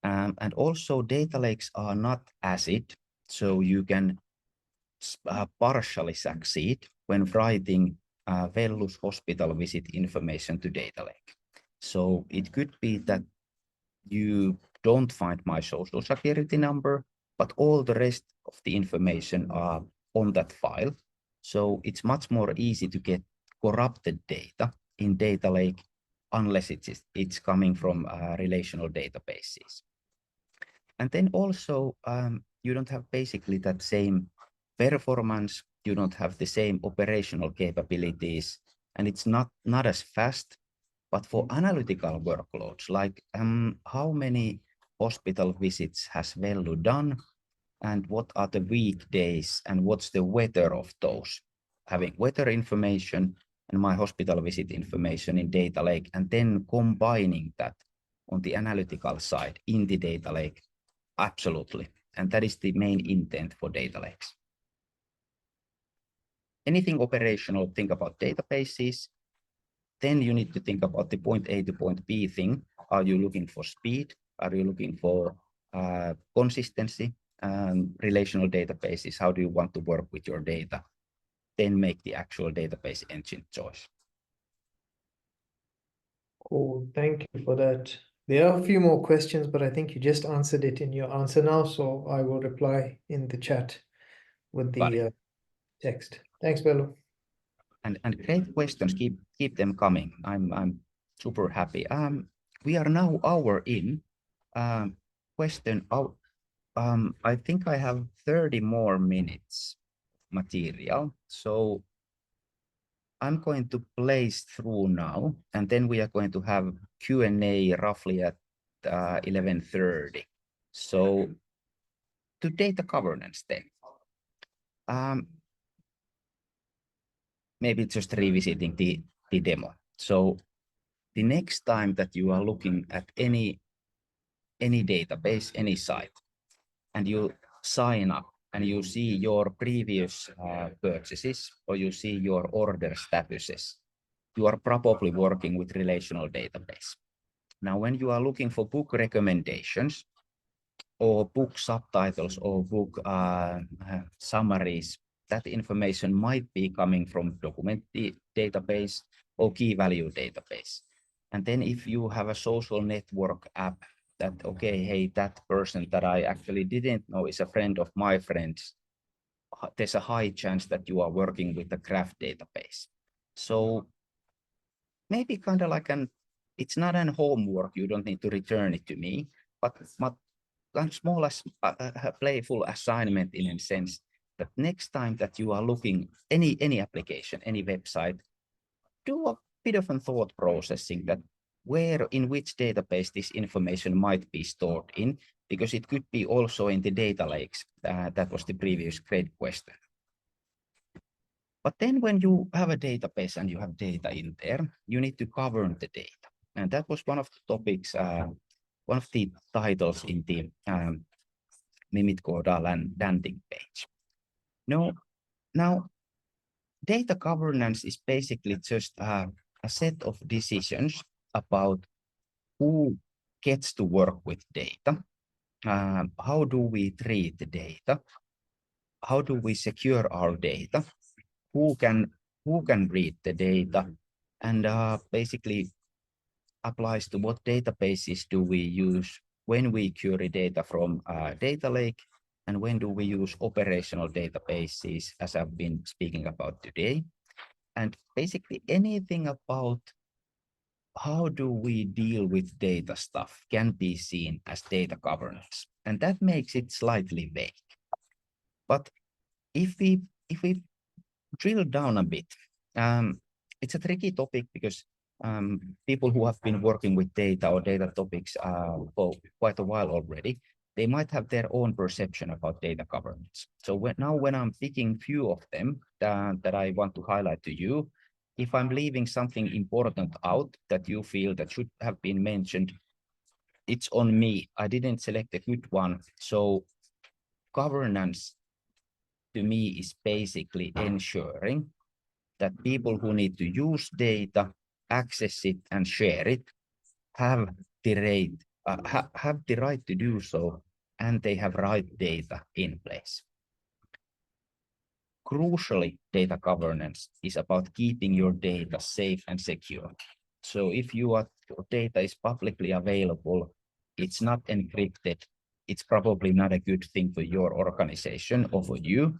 And also data lakes are not ACID, so you can partially succeed when writing Vellu's hospital visit information to data lake. So it could be that you don't find my social security number, but all the rest of the information are on that file. So it's much more easy to get corrupted data in data lake unless it's coming from relational databases. And then also you don't have basically that same performance, you don't have the same operational capabilities, and it's not as fast. But for analytical workloads, like how many hospital visits has Vellu done, and what are the weekdays, and what's the weather of those? Having weather information and my hospital visit information in data lake, and then combining that on the analytical side in the data lake, absolutely. And that is the main intent for data lakes. Anything operational, think about databases. Then you need to think about the point A to point B thing. Are you looking for speed? Are you looking for consistency? Relational databases, how do you want to work with your data? Then make the actual database engine choice. Cool, thank you for that. There are a few more questions, but I think you just answered it in your answer now, so I will reply in the chat with the text. Thanks, Bello. And great questions. Keep them coming. I'm super happy. We are now hour in. Question out. I think I have 30 more minutes material. So I'm going to blaze through now, and then we are going to have Q&A roughly at 11:30. So to data governance then. Maybe just revisiting the demo. So the next time that you are looking at any database, any site, and you sign up and you see your previous purchases, or you see your order statuses, you are probably working with relational database. Now, when you are looking for book recommendations or book subtitles or book summaries, that information might be coming from document database, or key value database. And then if you have a social network app that, okay, hey, that person that I actually didn't know is a friend of my friends, there's a high chance that you are working with a graph database. So maybe kind of like it's not an homework, you don't need to return it to me, but kind of small as a playful assignment in a sense that next time that you are looking any application, any website, do a bit of a thought processing that where in which database this information might be stored in, because it could be also in the data lakes. That was the previous great question. But then when you have a database and you have data in there, you need to govern the data. And that was one of the topics, one of the titles in the Mimmit Koodaa landing page. Now, data governance is basically just a set of decisions about who gets to work with data, how do we treat the data, how do we secure our data, who can read the data, and basically applies to what databases do we use when we query data from data lake, and when do we use operational databases, as I've been speaking about today. And basically anything about how do we deal with data stuff can be seen as data governance. And that makes it slightly vague. But if we drill down a bit, it's a tricky topic because people who have been working with data or data topics for quite a while already, they might have their own perception about data governance. So when I'm picking few of them that I want to highlight to you, if I'm leaving something important out that you feel that should have been mentioned, it's on me. I didn't select a good one. So governance to me is basically ensuring that people who need to use data, access it, and share it have the right to do so, and they have right data in place. Crucially, data governance is about keeping your data safe and secure. So if your data is publicly available, it's not encrypted, it's probably not a good thing for your organization or for you.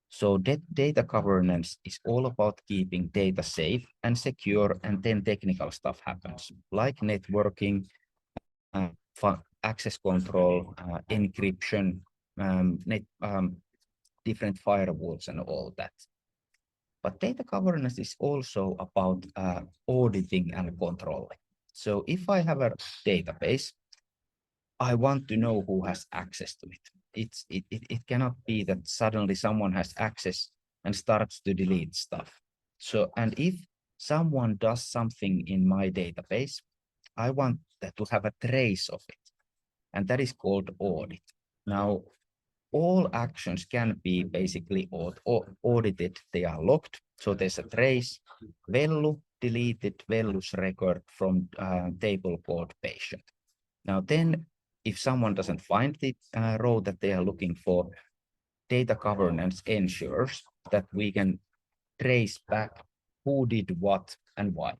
So data governance is all about keeping data safe and secure, and then technical stuff happens, like networking, access control, encryption, different firewalls and all that. But data governance is also about auditing and controlling. So if I have a database, I want to know who has access to it. It cannot be that suddenly someone has access and starts to delete stuff. So, and if someone does something in my database, I want to have a trace of it. And that is called audit. Now, all actions can be basically audited. They are logged. So there's a trace, Vellu deleted Vellu's record from table called patient. Now then, if someone doesn't find the row that they are looking for, data governance ensures that we can trace back who did what and why,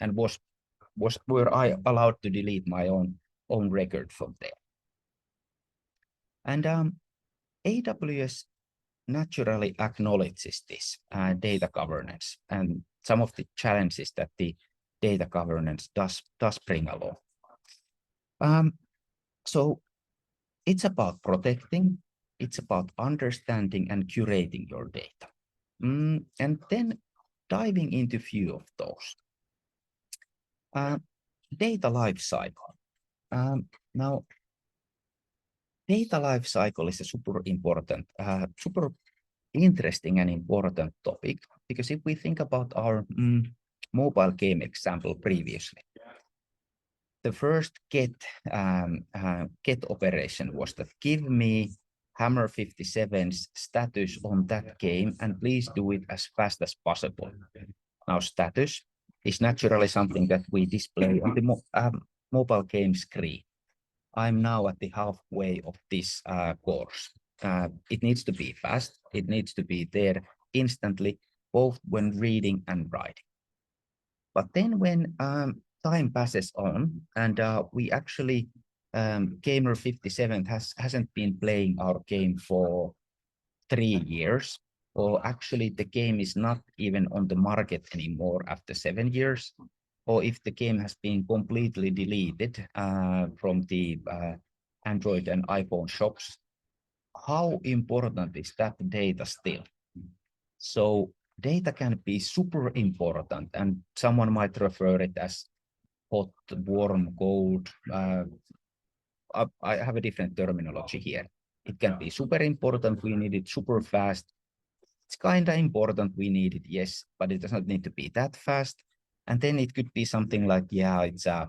and were I allowed to delete my own record from there. And AWS naturally acknowledges this data governance and some of the challenges that the data governance does bring along. So it's about protecting, it's about understanding and curating your data. And then diving into a few of those. Data lifecycle. Now, data lifecycle is a super important, super interesting and important topic, because if we think about our mobile game example previously, the first get operation was that give me Hammer 57's status on that game and please do it as fast as possible. Now status is naturally something that we display on the mobile game screen. I'm now at the halfway of this course. It needs to be fast. It needs to be there instantly, both when reading and writing. But then when time passes on and we actually, Gamer 57 hasn't been playing our game for 3 years, or actually the game is not even on the market anymore after 7 years, or if the game has been completely deleted from the Android and iPhone shops, how important is that data still? So data can be super important, and someone might refer it as hot, warm, cold. I have a different terminology here. It can be super important, we need it super fast. It's kind of important, we need it, yes, but it doesn't need to be that fast. And then it could be something like, yeah, it's I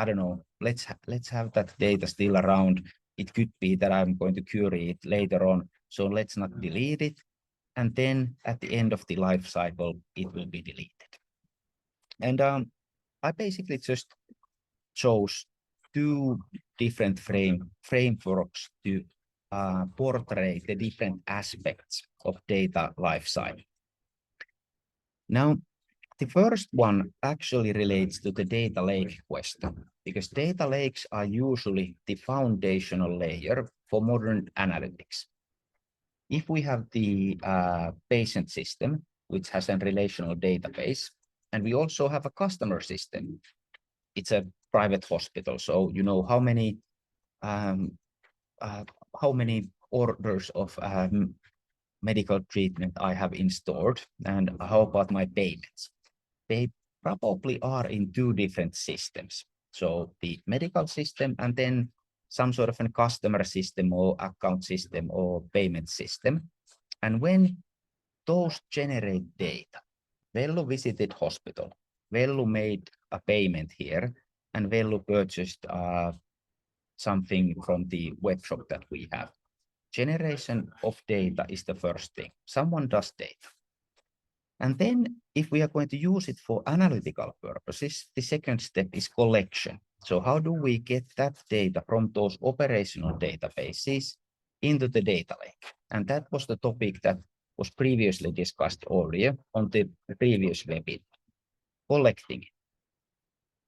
don't know, let's have that data still around. It could be that I'm going to query it later on, so let's not delete it. And then at the end of the life cycle, it will be deleted. And I basically just chose 2 different frameworks to portray the different aspects of data lifecycle. Now, the first one actually relates to the data lake question, because data lakes are usually the foundational layer for modern analytics. If we have the patient system, which has a relational database, and we also have a customer system, it's a private hospital, so you know how many orders of medical treatment I have installed, and how about my payments? They probably are in 2 different systems. So the medical system and then some sort of a customer system or account system or payment system. And when those generate data, Vellu visited hospital, Vellu made a payment here, and Vellu purchased something from the web shop that we have. Generation of data is the first thing. Someone does data. And then if we are going to use it for analytical purposes, the second step is collection. So how do we get that data from those operational databases into the data lake? And that was the topic that was previously discussed earlier on the previous webinar. Collecting it,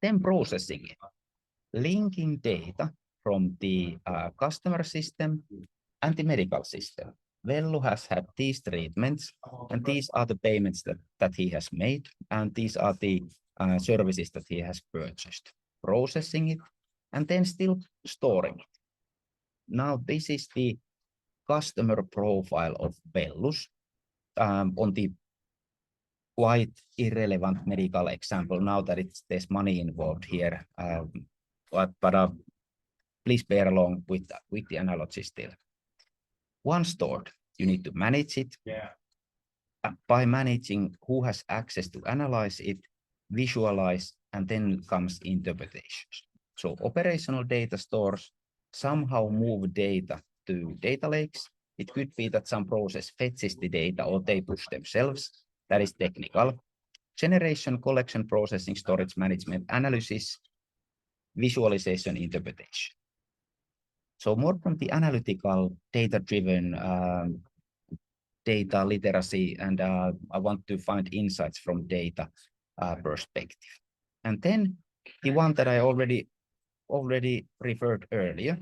then processing it, linking data from the customer system and the medical system. Vellu has had these treatments, and these are the payments that he has made, and these are the services that he has purchased. Processing it, and then still storing it. Now, this is the customer profile of Vellus on the quite irrelevant medical example, now that there's money involved here, but please bear along with the analogy still. Once stored, you need to manage it. Yeah. By managing who has access to analyze it, visualize, and then comes interpretations. So operational data stores somehow move data to data lakes. It could be that some process fetches the data or they push themselves. That is technical. Generation, collection, processing, storage, management, analysis, visualization, interpretation. So more from the analytical, data-driven data literacy, and I want to find insights from data perspective. And then the one that I already referred earlier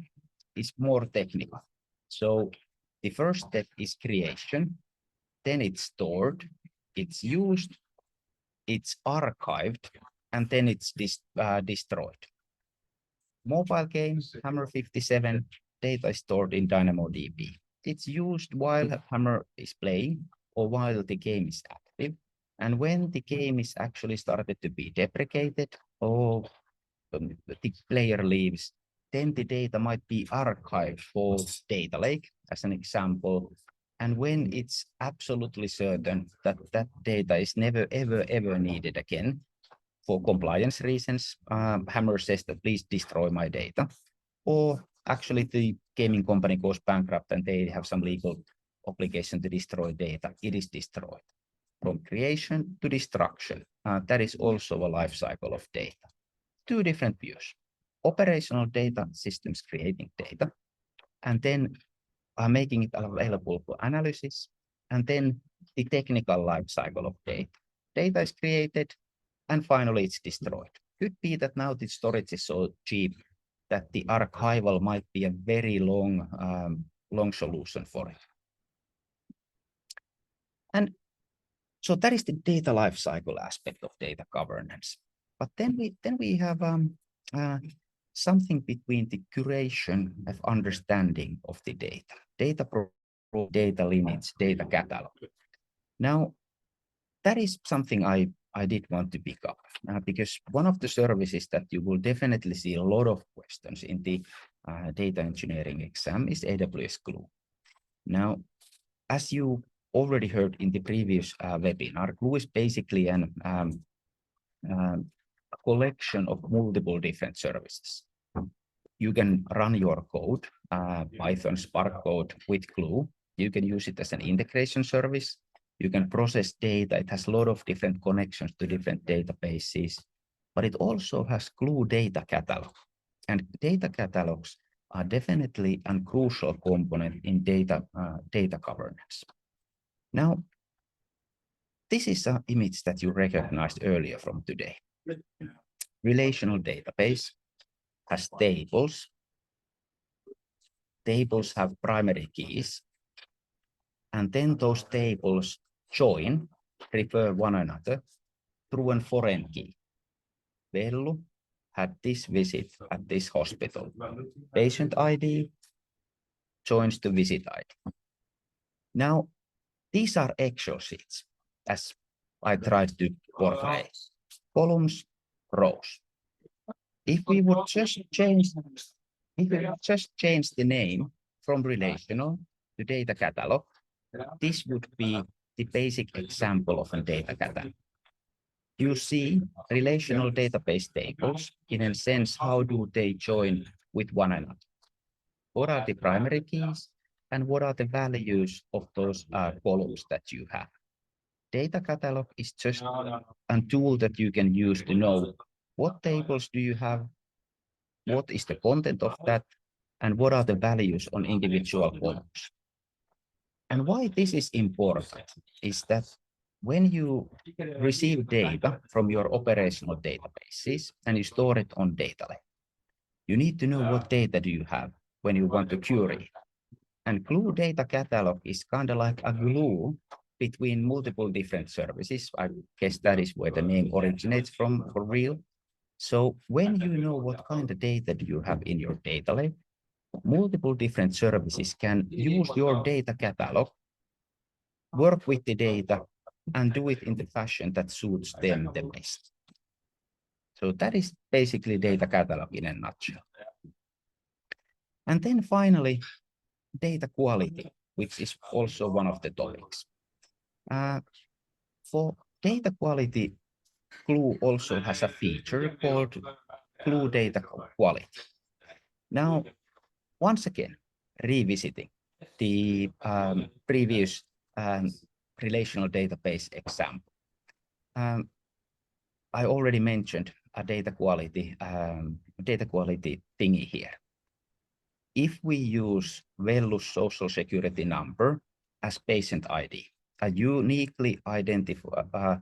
is more technical. So the first step is creation, then it's stored, it's used, it's archived, and then it's destroyed. Mobile games, Hammer 57, data is stored in DynamoDB. It's used while Hammer is playing or while the game is active. And when the game is actually started to be deprecated or the player leaves, then the data might be archived for data lake, as an example. And when it's absolutely certain that that data is never, ever needed again, for compliance reasons, Hammer says that please destroy my data. Or actually the gaming company goes bankrupt and they have some legal obligation to destroy data. It is destroyed. From creation to destruction, that is also a life cycle of data. 2 different views. Operational data systems creating data, and then making it available for analysis, and then the technical life cycle of data. Data is created, and finally it's destroyed. Could be that now the storage is so cheap that the archival might be a very long solution for it. And so that is the data lifecycle aspect of data governance. But then we have something between the curation of understanding of the data limits, data catalog. Now, that is something I did want to pick up because one of the services that you will definitely see a lot of questions in the data engineering exam is AWS Glue. Now, as you already heard in the previous webinar, Glue is basically a collection of multiple different services. You can run your code, Python Spark code with Glue. You can use it as an integration service. You can process data. It has a lot of different connections to different databases, but it also has Glue data catalog. And data catalogs are definitely a crucial component in data governance. Now, this is an image that you recognized earlier from today. Relational database has tables. Tables have primary keys. And then those tables refer one another through a foreign key. Vellu had this visit at this hospital. Patient ID joins to visit ID. Now, these are Excel sheets, as I tried to portray. Columns, rows. If we would just change the name from relational to data catalog, this would be the basic example of a data catalog. You see relational database tables, in a sense, how do they join with one another? What are the primary keys and what are the values of those columns that you have? Data catalog is just a tool that you can use to know what tables do you have, what is the content of that, and what are the values on individual columns. And why this is important is that when you receive data from your operational databases and you store it on data lake, you need to know what data do you have when you want to query it. And Glue data catalog is kind of like a glue between multiple different services. I guess that is where the name originates from for real. So when you know what kind of data do you have in your data lake, multiple different services can use your data catalog, work with the data, and do it in the fashion that suits them the best. So that is basically data catalog in a nutshell. And then finally, data quality, which is also one of the topics. For data quality, Glue also has a feature called Glue data quality. Now, once again, revisiting the previous relational database example. I already mentioned a data quality thingy here. If we use Vellu's social security number as patient ID, a uniquely identified,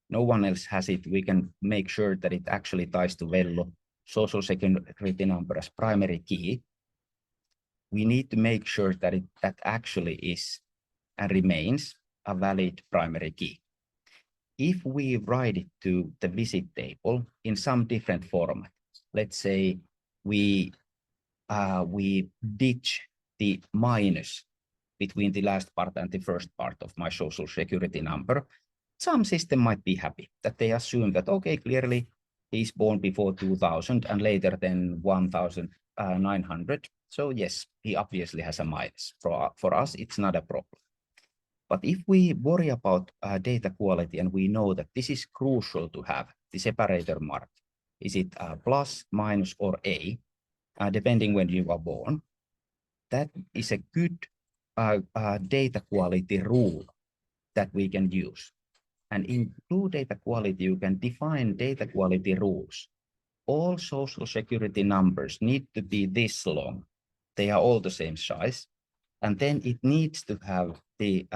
no one else has it, we can make sure that it actually ties to Vellu social security number as primary key. We need to make sure that that actually is and remains a valid primary key. If we write it to the visit table in some different format, let's say we ditch the minus between the last part and the first part of my social security number, some system might be happy that they assume that, okay, clearly he's born before 2000 and later than 1900. So yes, he obviously has a minus. For us, it's not a problem. But if we worry about data quality and we know that this is crucial to have the separator mark, is it plus, minus, or A, depending when you are born, that is a good data quality rule that we can use. And in Glue data quality, you can define data quality rules. All social security numbers need to be this long. They are all the same size. And then it needs to have the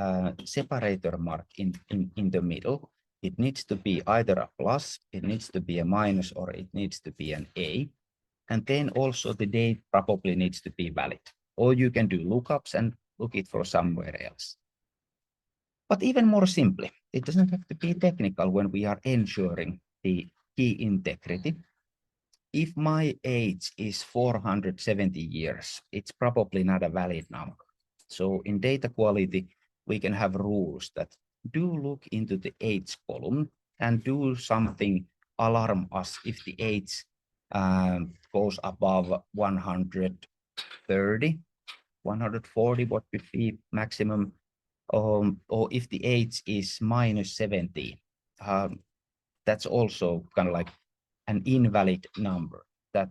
separator mark in the middle. It needs to be either a plus, it needs to be a minus, or it needs to be an A. And then also the date probably needs to be valid. Or you can do lookups and look it for somewhere else. But even more simply, it doesn't have to be technical when we are ensuring the key integrity. If my age is 470 years, it's probably not a valid number. So in data quality, we can have rules that do look into the age column and do something alarm us if the age goes above 130, 140, what would be maximum, or if the age is minus 70, that's also kind of like an invalid number, that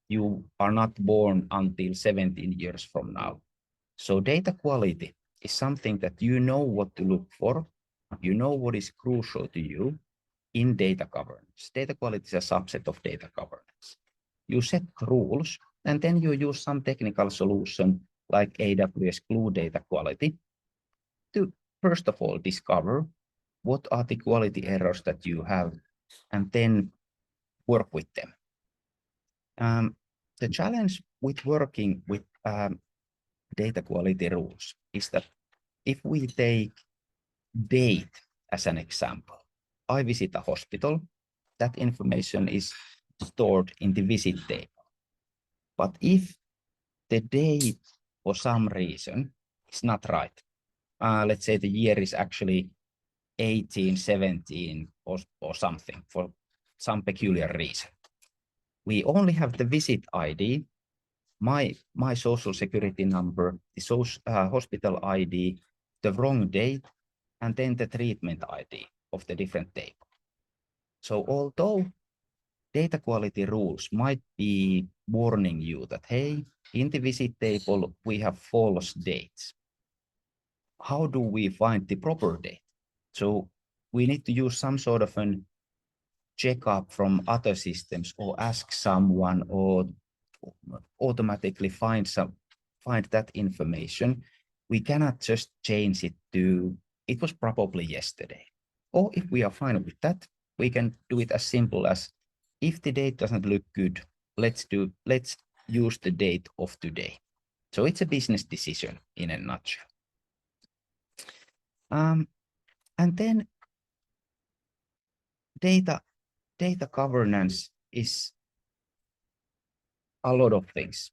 you are not born until 17 years from now. So data quality is something that you know what to look for, you know what is crucial to you in data governance. Data quality is a subset of data governance. You set rules, and then you use some technical solution like AWS Glue data quality to, first of all, discover what are the quality errors that you have, and then work with them. The challenge with working with data quality rules is that if we take date as an example, I visit a hospital, that information is stored in the visit table. But if the date for some reason is not right, let's say the year is actually 1817 or something for some peculiar reason, we only have the visit ID, my social security number, the hospital ID, the wrong date, and then the treatment ID of the different table. So although data quality rules might be warning you that, hey, in the visit table, we have false dates. How do we find the proper date? So we need to use some sort of an checkup from other systems, or ask someone, or automatically find that information. We cannot just change it to, it was probably yesterday. Or if we are fine with that, we can do it as simple as, if the date doesn't look good, let's use the date of today. So it's a business decision in a nutshell. And then data governance is a lot of things.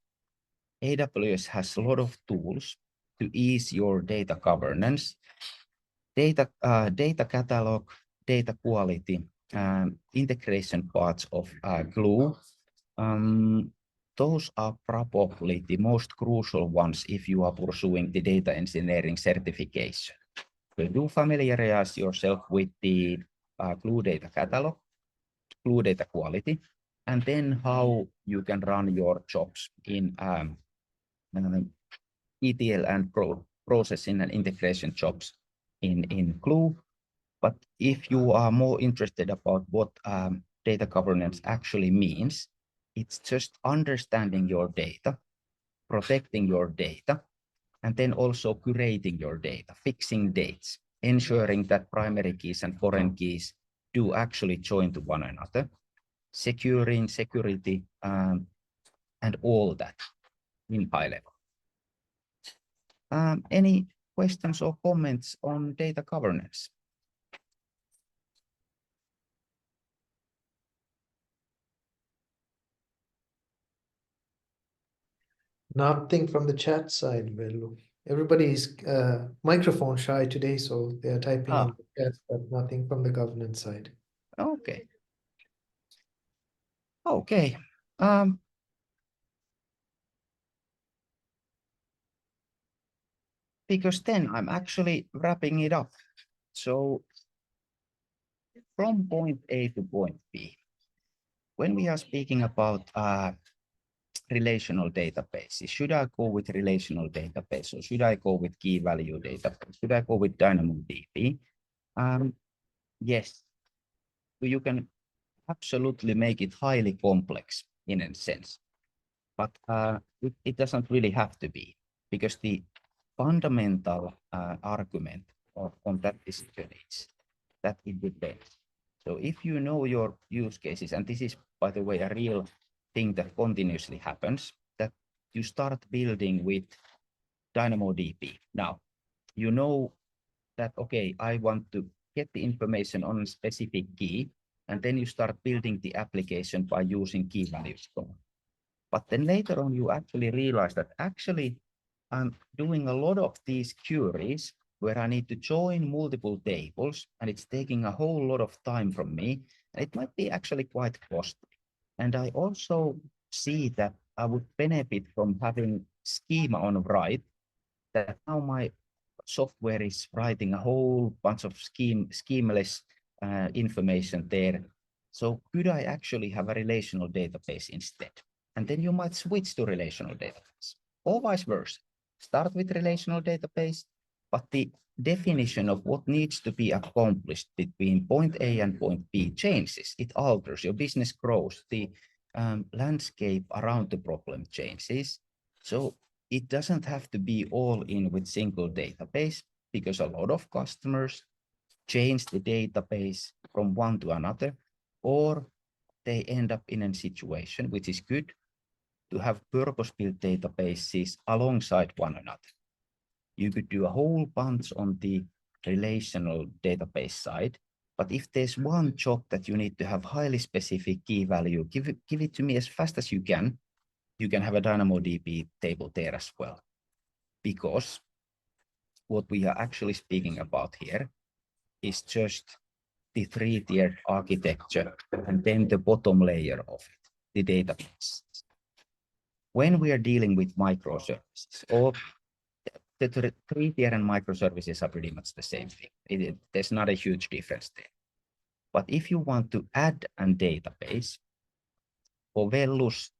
AWS has a lot of tools to ease your data governance, data catalog, data quality, integration parts of Glue. Those are probably the most crucial ones if you are pursuing the data engineering certification. So do familiarize yourself with the Glue data catalog, Glue data quality, and then how you can run your jobs in ETL and processing and integration jobs in Glue. But if you are more interested about what data governance actually means, it's just understanding your data, protecting your data, and then also curating your data, fixing dates, ensuring that primary keys and foreign keys do actually join to one another, securing security, and all that in high level. Any questions or comments on data governance? Nothing from the chat side, Velu. Everybody's microphone shy today, so they are typing in the chat, but nothing from the governance side. Okay. Okay. Because then I'm actually wrapping it up. So from point A to point B, when we are speaking about relational databases, should I go with relational database, or should I go with key value database? Should I go with DynamoDB? Yes, you can absolutely make it highly complex in a sense, but it doesn't really have to be, because the fundamental argument on that decision is that it depends. So if you know your use cases, and this is, by the way, a real thing that continuously happens, that you start building with DynamoDB. Now, you know that, okay, I want to get the information on a specific key, and then you start building the application by using key values. But then later on, you actually realize that actually I'm doing a lot of these queries where I need to join multiple tables, and it's taking a whole lot of time from me. And it might be actually quite costly. And I also see that I would benefit from having schema on write, that now my software is writing a whole bunch of schemaless information there. So could I actually have a relational database instead? And then you might switch to relational database, or vice versa. Start with relational database, but the definition of what needs to be accomplished between point A and point B changes. It alters, your business grows, the landscape around the problem changes. So it doesn't have to be all in with single database, because a lot of customers change the database from one to another, or they end up in a situation which is good to have purpose-built databases alongside one another. You could do a whole bunch on the relational database side, but if there's one job that you need to have highly specific key value, give it to me as fast as you can have a DynamoDB table there as well. Because what we are actually speaking about here is just the 3-tier architecture and then the bottom layer of it, the database. When we are dealing with microservices, or the 3-tier and microservices are pretty much the same thing. There's not a huge difference there. But if you want to add a database, for Vellu's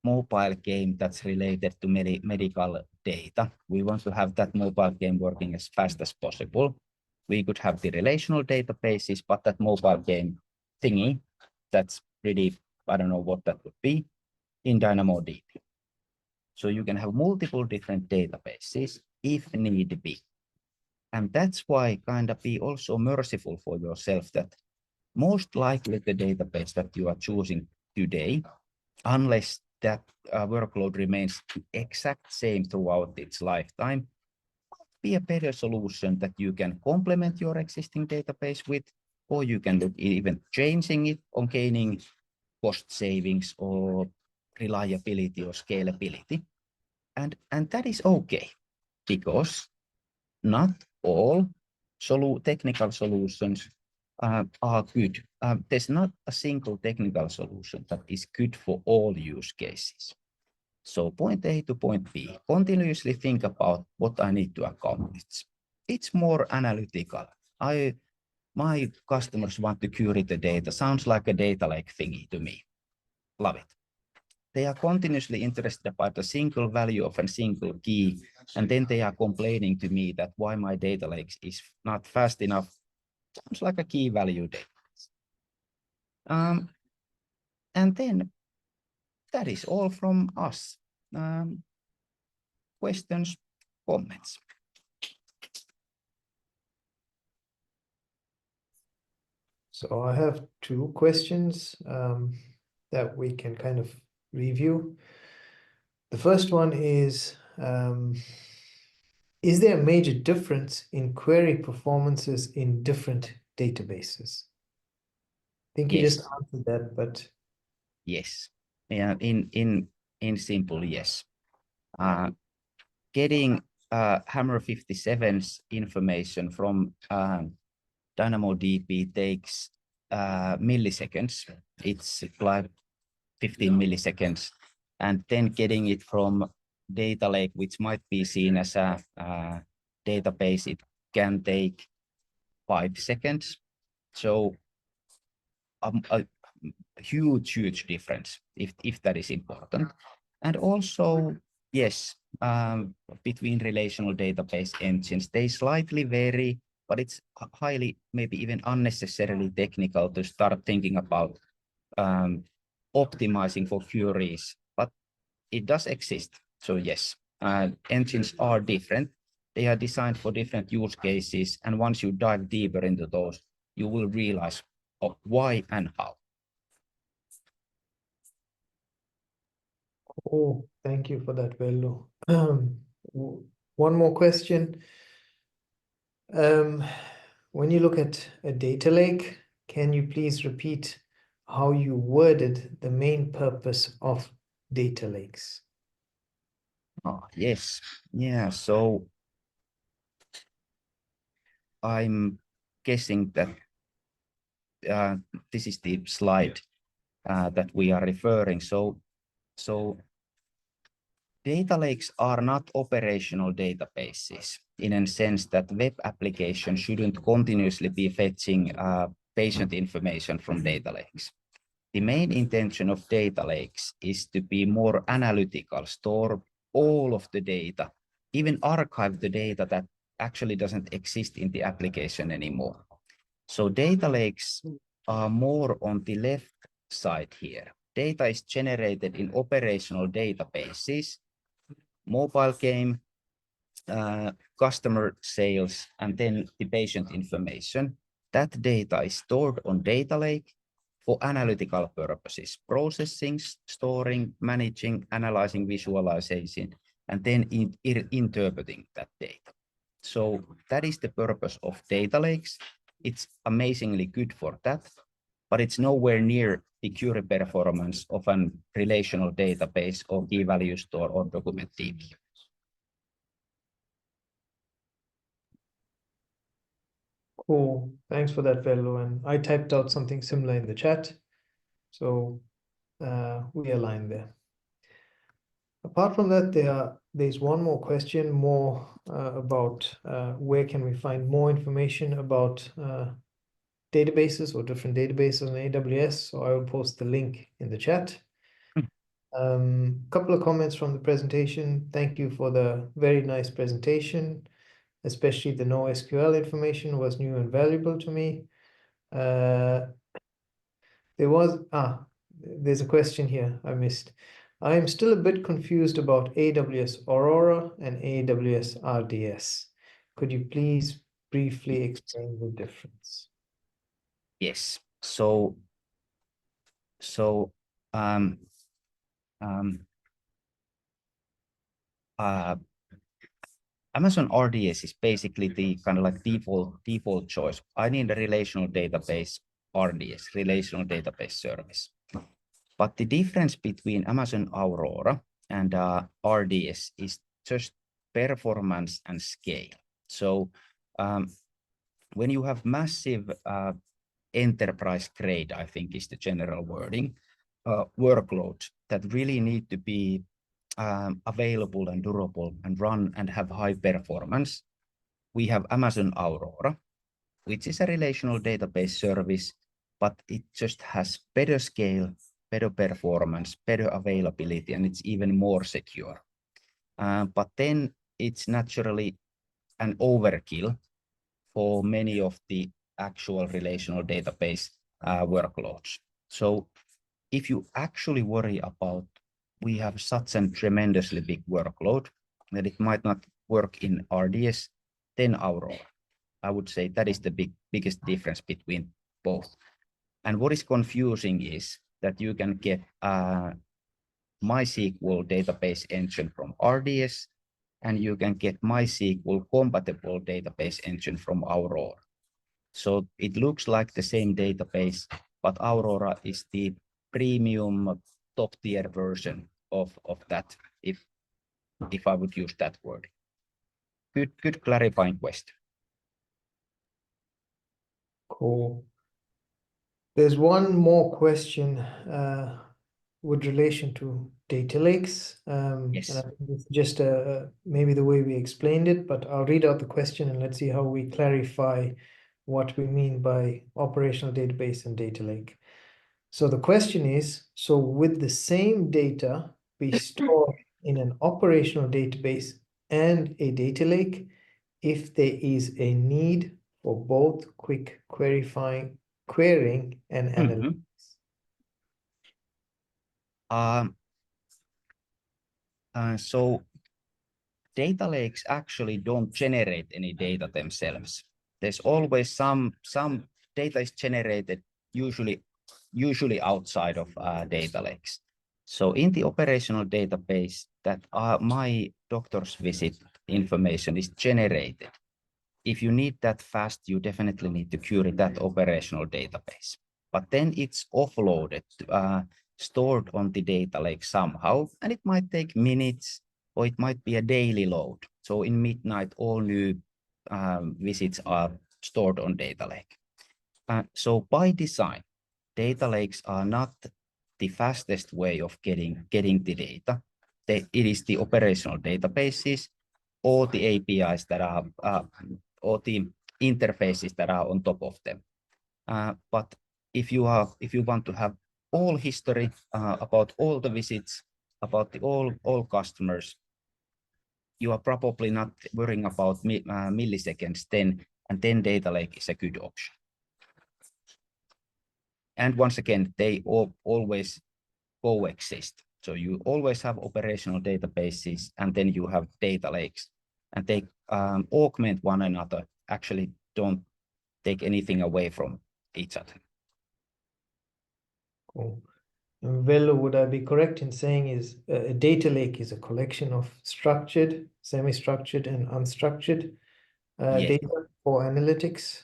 mobile game that's related to medical data, we want to have that mobile game working as fast as possible. We could have the relational databases, but that mobile game thingy, that's pretty, I don't know what that would be, in DynamoDB. So you can have multiple different databases if need be. And that's why kind of be also merciful for yourself, that most likely the database that you are choosing today, unless that workload remains the exact same throughout its lifetime, be a better solution that you can complement your existing database with, or you can look even changing it on gaining cost savings or reliability or scalability. And that is okay, because not all technical solutions are good. There's not a single technical solution that is good for all use cases. So point A to point B, continuously think about what I need to accomplish. It's more analytical. My customers want to query the data. Sounds like a data lake thingy to me. Love it. They are continuously interested about the single value of a single key, and then they are complaining to me that why my data lake is not fast enough. Sounds like a key value database. And then that is all from us. Questions, comments? So I have 2 questions that we can kind of review. The first one is there a major difference in query performances in different databases? I think you just answered that, but yes, yeah, in simple, yes. Getting Hammer 57's information from DynamoDB takes milliseconds. It's like 15 milliseconds, and then getting it from data lake, which might be seen as a database, it can take 5 seconds. So a huge difference if that is important. And also, yes, between relational database engines, they slightly vary, but it's highly, maybe even unnecessarily technical to start thinking about optimizing for queries, but it does exist. So yes, engines are different. They are designed for different use cases, and once you dive deeper into those, you will realize why and how. Oh, thank you for that, Vello. One more question. When you look at a data lake, can you please repeat how you worded the main purpose of data lakes? Yes, yeah, so I'm guessing that this is the slide that we are referring. So data lakes are not operational databases in a sense that web applications shouldn't continuously be fetching patient information from data lakes. The main intention of data lakes is to be more analytical, store all of the data, even archive the data that actually doesn't exist in the application anymore. So data lakes are more on the left side here. Data is generated in operational databases, mobile game, customer sales, and then the patient information. That data is stored on data lake for analytical purposes, processing, storing, managing, analyzing, visualization, and then interpreting that data. So that is the purpose of data lakes. It's amazingly good for that, but it's nowhere near the query performance of a relational database or key value store or document DB. Cool. Thanks for that, Vello. And I typed out something similar in the chat. So we align there. Apart from that, there's one more question more about where can we find more information about databases or different databases on AWS. So I will post the link in the chat. Couple of comments from the presentation. Thank you for the very nice presentation. Especially the NoSQL information was new and valuable to me. There's a question here I missed. I am still a bit confused about AWS Aurora and AWS RDS. Could you please briefly explain the difference? Yes. So Amazon RDS is basically the kind of like default choice. I need a relational database RDS, relational database service. But the difference between Amazon Aurora and RDS is just performance and scale. So when you have massive enterprise grade, I think is the general wording, workloads that really need to be available and durable and run and have high performance, we have Amazon Aurora, which is a relational database service, but it just has better scale, better performance, better availability, and it's even more secure. But then it's naturally an overkill for many of the actual relational database workloads. So if you actually worry about we have such a tremendously big workload that it might not work in RDS, then Aurora. I would say that is the biggest difference between both. And what is confusing is that you can get MySQL database engine from RDS, and you can get MySQL compatible database engine from Aurora. So it looks like the same database, but Aurora is the premium top tier version of that, if I would use that word. Good clarifying question. Cool. There's one more question with relation to data lakes. Yes. And I think it's just maybe the way we explained it, but I'll read out the question and let's see how we clarify what we mean by operational database and data lake. So the question is, so with the same data be stored in an operational database and a data lake, if there is a need for both quick querying and analytics. So data lakes actually don't generate any data themselves. There's always some data is generated usually outside of data lakes. So in the operational database that my doctor's visit information is generated, if you need that fast, you definitely need to query that operational database. But then it's offloaded, stored on the data lake somehow, and it might take minutes, or it might be a daily load. So in midnight, all new visits are stored on data lake. So by design, data lakes are not the fastest way of getting the data. It is the operational databases or the APIs that are, or the interfaces that are on top of them. But if you want to have all history about all the visits, about all customers, you are probably not worrying about milliseconds then, and then data lake is a good option. And once again, they always coexist. So you always have operational databases, and then you have data lakes, and they augment one another, actually don't take anything away from each other. Cool. And Velo, would I be correct in saying is a data lake is a collection of structured, semi-structured, and unstructured Yes. data for analytics?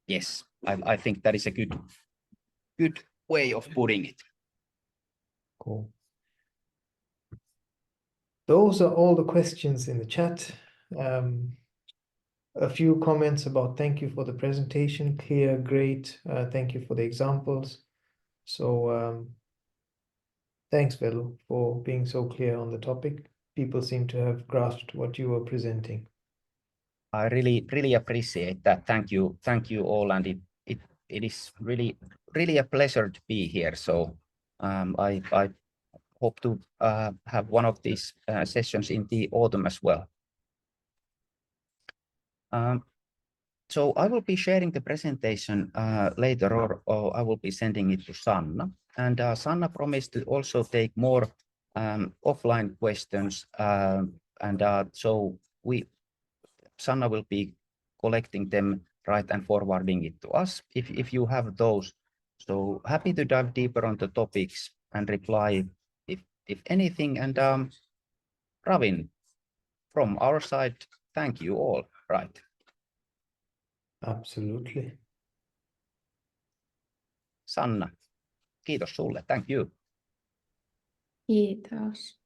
Yes, I think that is a good way of putting it. Cool. Those are all the questions in the chat. A few comments about thank you for the presentation, clear, great. Thank you for the examples. So thanks, Velo, for being so clear on the topic. People seem to have grasped what you were presenting. I really appreciate that. Thank you all, and it is really a pleasure to be here. So I hope to have one of these sessions in the autumn as well. So I will be sharing the presentation later, or I will be sending it to Sanna. And Sanna promised to also take more offline questions. So Sanna will be collecting them, right, and forwarding it to us if you have those. So happy to dive deeper on the topics and reply if anything. And Ravin, from our side, thank you all, right? Absolutely. Sanna, kiitos sulle, thank you. Kiitos.